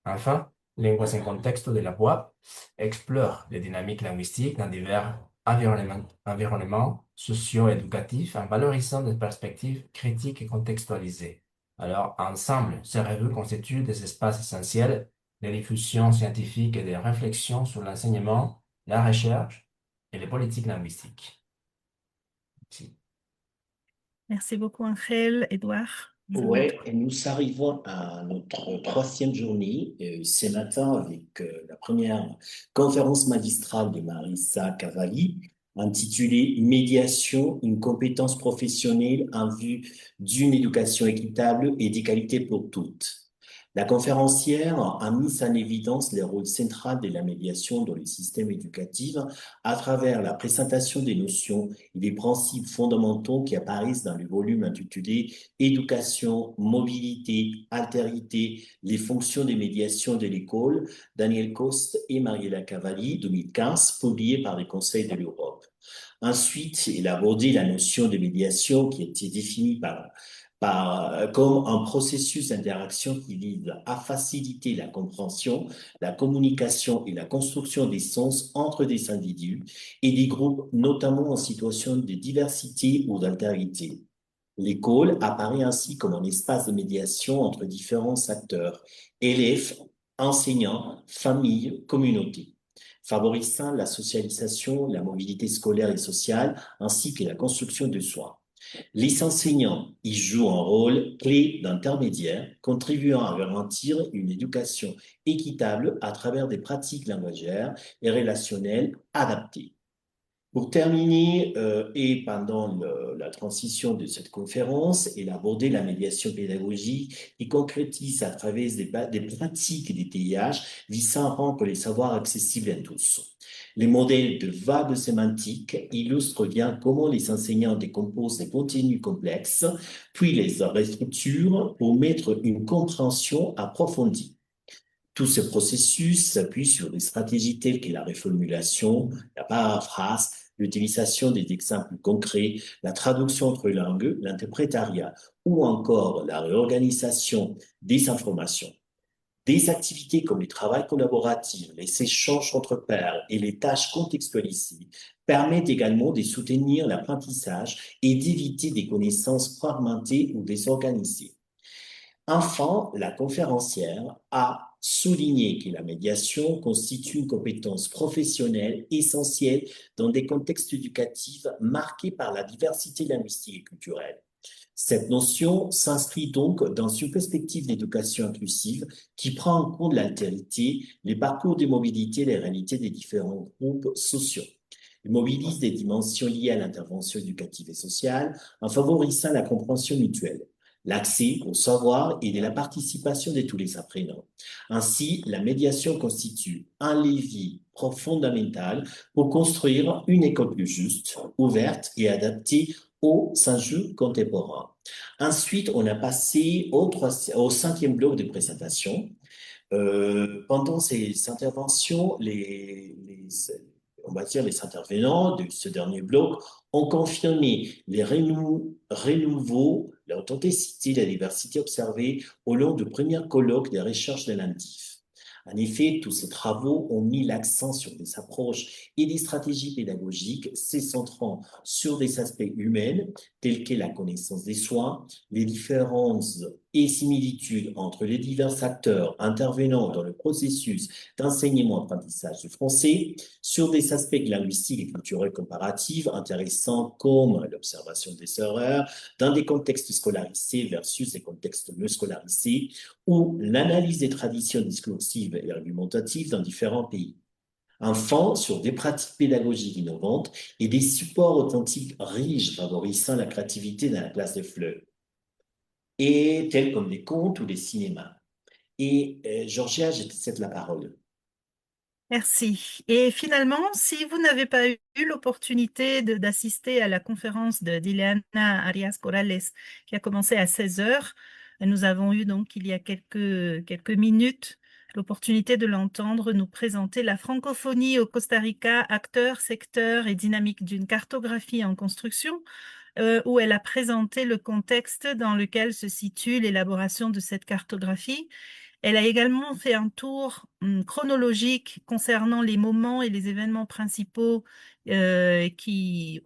Enfin, Lenguas en contexto de la voix explore les dynamiques linguistiques dans divers environnements socio-éducatifs en valorisant des perspectives critiques et contextualisées. Alors, ensemble, ces revues constituent des espaces essentiels de diffusion scientifique et de réflexion sur l'enseignement, la recherche et les politiques linguistiques. Merci. Merci beaucoup Angèle. Édouard. Oui, et nous arrivons à notre troisième journée ce matin avec la première conférence magistrale de Marisa Cavalli intitulée Médiation, une compétence professionnelle en vue d'une éducation équitable et d'égalité pour toutes. La conférencière a mis en évidence le rôle central de la médiation dans le système éducatif à travers la présentation des notions et des principes fondamentaux qui apparaissent dans le volume intitulé Éducation, mobilité, altérité, les fonctions de médiation de l'école, Daniel Coste et Mariela Cavalli, 2015, publié par le Conseil de l'Europe. Ensuite, il a abordé la notion de médiation qui a été définie comme un processus d'interaction qui vise à faciliter la compréhension, la communication et la construction des sens entre des individus et des groupes, notamment en situation de diversité ou d'altérité. L'école apparaît ainsi comme un espace de médiation entre différents acteurs, élèves, enseignants, familles, communautés, favorisant la socialisation, la mobilité scolaire et sociale, ainsi que la construction de soi. Les enseignants y jouent un rôle clé d'intermédiaire, contribuant à garantir une éducation équitable à travers des pratiques langagières et relationnelles adaptées. Pour terminer, et pendant la transition de cette conférence, il a abordé la médiation pédagogique qui concrétise à travers des pratiques des TIH visant à rendre les savoirs accessibles à tous. Les modèles de vagues sémantiques illustrent bien comment les enseignants décomposent des contenus complexes, puis les restructurent pour mettre une compréhension approfondie. Tout ce processus s'appuie sur des stratégies telles que la reformulation, la paraphrase, l'utilisation des exemples concrets, la traduction entre langues, l'interprétariat ou encore la réorganisation des informations. Des activités comme le travail collaboratif, les échanges entre pairs et les tâches contextualisées permettent également de soutenir l'apprentissage et d'éviter des connaissances fragmentées ou désorganisées. Enfin, la conférencière a souligné que la médiation constitue une compétence professionnelle essentielle dans des contextes éducatifs marqués par la diversité linguistique et culturelle. Cette notion s'inscrit donc dans une perspective d'éducation inclusive qui prend en compte l'altérité, les parcours de mobilité et les réalités des différents groupes sociaux. Il mobilise des dimensions liées à l'intervention éducative et sociale en favorisant la compréhension mutuelle, l'accès au savoir et de la participation de tous les apprenants. Ainsi, la médiation constitue un levier fondamental pour construire une école plus juste, ouverte et adaptée aux enjeux contemporains. Ensuite, on a passé au cinquième bloc de présentation. Pendant ces interventions, on va dire les intervenants de ce dernier bloc ont confirmé les renouveaux, l'authenticité et la diversité observées au long du premier colloque des recherches de l'ANDIF. En effet, tous ces travaux ont mis l'accent sur des approches et des stratégies pédagogiques se centrant sur des aspects humains tels que la connaissance des soins, les différences et similitudes entre les divers acteurs intervenant dans le processus d'enseignement-apprentissage du français, sur des aspects linguistiques et culturels comparatifs intéressants comme l'observation des erreurs dans des contextes scolarisés versus des contextes non scolarisés, ou l'analyse des traditions discursives et argumentatives dans différents pays. Enfin, sur des pratiques pédagogiques innovantes et des supports authentiques riches favorisant la créativité dans la classe de fleurs, et tels comme les contes ou les cinémas. Et Georgia, je te cède la parole. Merci. Et finalement, si vous n'avez pas eu l'opportunité d'assister à la conférence d'Ileana Arias Corrales qui a commencé à 16 heures, nous avons eu donc il y a quelques minutes l'opportunité de l'entendre nous présenter la francophonie au Costa Rica, acteurs, secteurs et dynamique d'une cartographie en construction, où elle a présenté le contexte dans lequel se situe l'élaboration de cette cartographie. Elle a également fait un tour chronologique concernant les moments et les événements principaux qui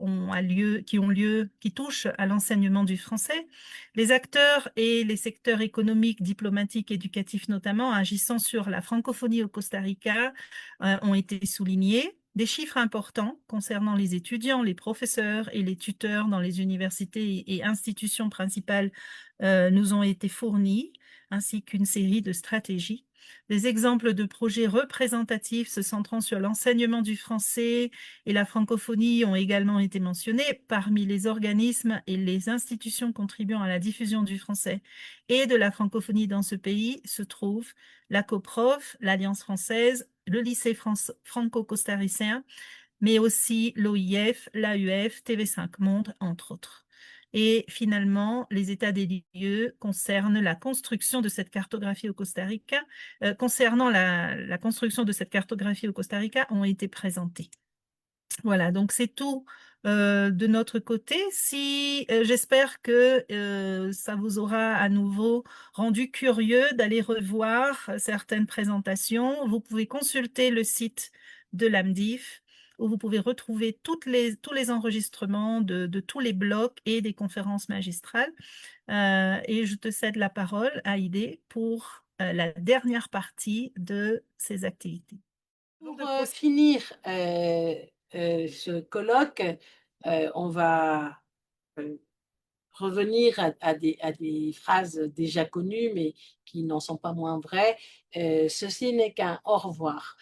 touchent à l'enseignement du français. Les acteurs et les secteurs économiques, diplomatiques, éducatifs notamment, agissant sur la francophonie au Costa Rica, ont été soulignés. Des chiffres importants concernant les étudiants, les professeurs et les tuteurs dans les universités et institutions principales nous ont été fournis, ainsi qu'une série de stratégies. Des exemples de projets représentatifs se centrant sur l'enseignement du français et la francophonie ont également été mentionnés. Parmi les organismes et les institutions contribuant à la diffusion du français et de la francophonie dans ce pays se trouvent la CoProf, l'Alliance française, le lycée franco-costaricien, mais aussi l'OIF, l'AUF, TV5 Monde, entre autres. Et finalement, les états des lieux concernent la construction de cette cartographie au Costa Rica, concernant la construction de cette cartographie au Costa Rica ont été présentés. Voilà, donc c'est tout de notre côté. J'espère que ça vous aura à nouveau rendu curieux d'aller revoir certaines présentations. Vous pouvez consulter le site de l'AMDIF où vous pouvez retrouver tous les enregistrements de tous les blocs et des conférences magistrales. Et je te cède la parole, Haïdé, pour la dernière partie de ces activités. Pour finir ce colloque, on va revenir à des phrases déjà connues, mais qui n'en sont pas moins vraies. Ceci n'est qu'un au revoir.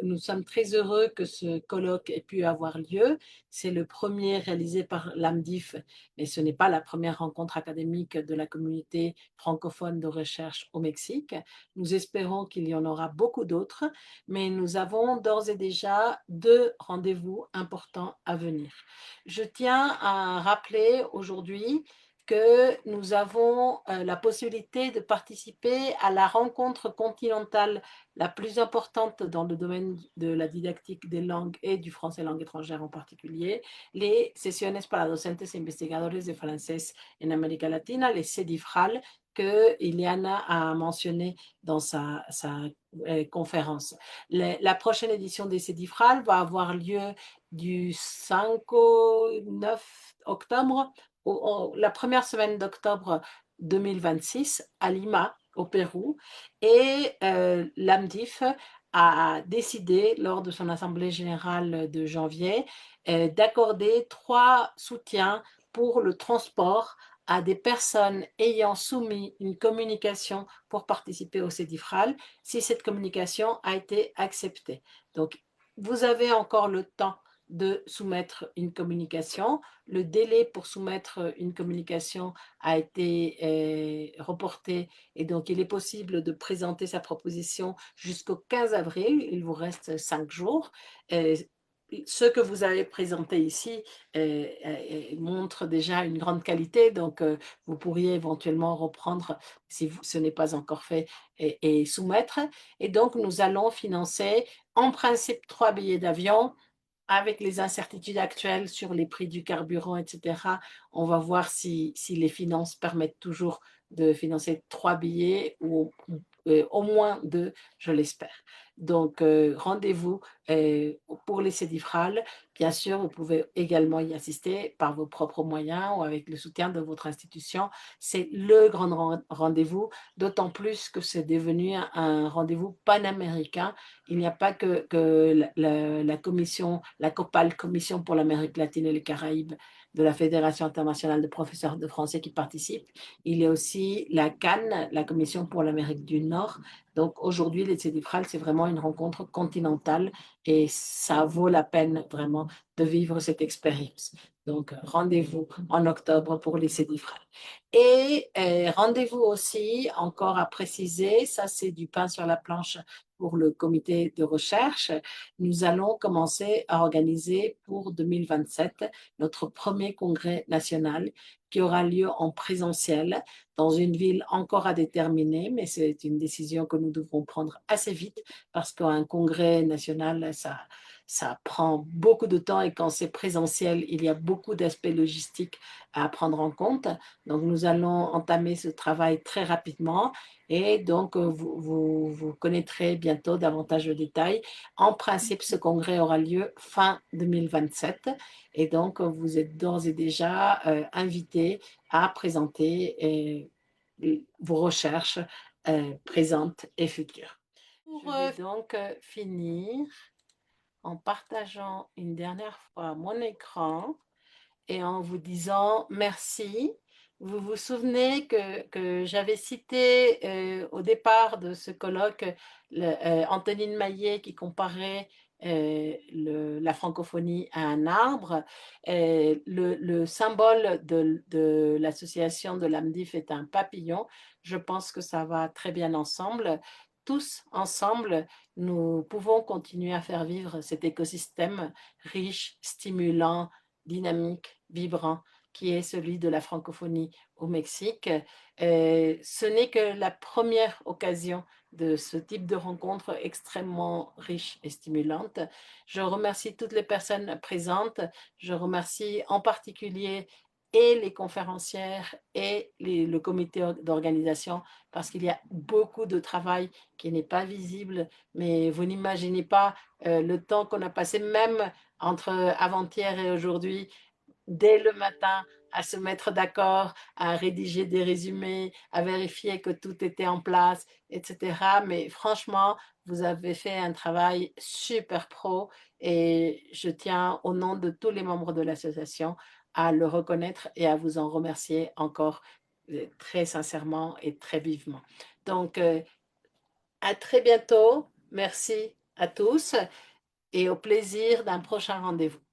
Nous sommes très heureux que ce colloque ait pu avoir lieu. C'est le premier réalisé par l'AMDIF, mais ce n'est pas la première rencontre académique de la communauté francophone de recherche au Mexique. Nous espérons qu'il y en aura beaucoup d'autres, mais nous avons d'ores et déjà 2 rendez-vous importants à venir. Je tiens à rappeler aujourd'hui que nous avons la possibilité de participer à la rencontre continentale la plus importante dans le domaine de la didactique des langues et du français langue étrangère en particulier, les Sesiones para Docentes e Investigadores de Francés en América Latina, les CEDIFRAL, que Iliana a mentionné dans sa conférence. La prochaine édition des CEDIFRAL va avoir lieu du 5 au 9 octobre, la première semaine d'octobre 2026 à Lima, au Pérou. Et l'AMDIF a décidé, lors de son assemblée générale de janvier, d'accorder 3 soutiens pour le transport à des personnes ayant soumis une communication pour participer au CEDIFRAL, si cette communication a été acceptée. Donc, vous avez encore le temps de soumettre une communication. Le délai pour soumettre une communication a été reporté et donc il est possible de présenter sa proposition jusqu'au 15 avril. Il vous reste 5 jours. Ce que vous avez présenté ici montre déjà une grande qualité, donc vous pourriez éventuellement reprendre, si ce n'est pas encore fait, et soumettre. Et donc, nous allons financer en principe 3 billets d'avion. Avec les incertitudes actuelles sur les prix du carburant, etc., on va voir si les finances permettent toujours de financer 3 billets ou au moins 2, je l'espère. Donc, rendez-vous pour les CEDIFRAL. Bien sûr, vous pouvez également y assister par vos propres moyens ou avec le soutien de votre institution. C'est le grand rendez-vous, d'autant plus que c'est devenu un rendez-vous panaméricain. Il n'y a pas que la commission, la COPAL, Commission pour l'Amérique latine et les Caraïbes de la Fédération internationale de professeurs de français qui participe. Il y a aussi la CAN, la Commission pour l'Amérique du Nord. Donc aujourd'hui, les CEDIFRAL, c'est vraiment une rencontre continentale et ça vaut la peine vraiment de vivre cette expérience. Donc rendez-vous en octobre pour les CEDIFRAL. Et rendez-vous aussi, encore à préciser, ça c'est du pain sur la planche pour le comité de recherche. Nous allons commencer à organiser pour 2027 notre premier congrès national qui aura lieu en présentiel dans une ville encore à déterminer, mais c'est une décision que nous devrons prendre assez vite parce qu'un congrès national, ça prend beaucoup de temps et quand c'est présentiel, il y a beaucoup d'aspects logistiques à prendre en compte. Donc, nous allons entamer ce travail très rapidement et donc vous connaîtrez bientôt davantage de détails. En principe, ce congrès aura lieu fin 2027 et donc vous êtes d'ores et déjà invités à présenter vos recherches présentes et futures. Je vais donc finir en partageant une dernière fois mon écran et en vous disant merci. Vous vous souvenez que j'avais cité au départ de ce colloque Antonine Maillet qui comparait la francophonie à un arbre. Le symbole de l'association de l'AMDIF est un papillon. Je pense que ça va très bien ensemble. Tous ensemble, nous pouvons continuer à faire vivre cet écosystème riche, stimulant, dynamique, vibrant, qui est celui de la francophonie au Mexique. Ce n'est que la première occasion de ce type de rencontre extrêmement riche et stimulante. Je remercie toutes les personnes présentes. Je remercie en particulier et les conférencières et le comité d'organisation parce qu'il y a beaucoup de travail qui n'est pas visible, mais vous n'imaginez pas le temps qu'on a passé même entre avant-hier et aujourd'hui, dès le matin, à se mettre d'accord, à rédiger des résumés, à vérifier que tout était en place, etc. Mais franchement, vous avez fait un travail super pro et je tiens, au nom de tous les membres de l'association, à le reconnaître et à vous en remercier encore très sincèrement et très vivement. Donc, à très bientôt. Merci à tous et au plaisir d'un prochain rendez-vous.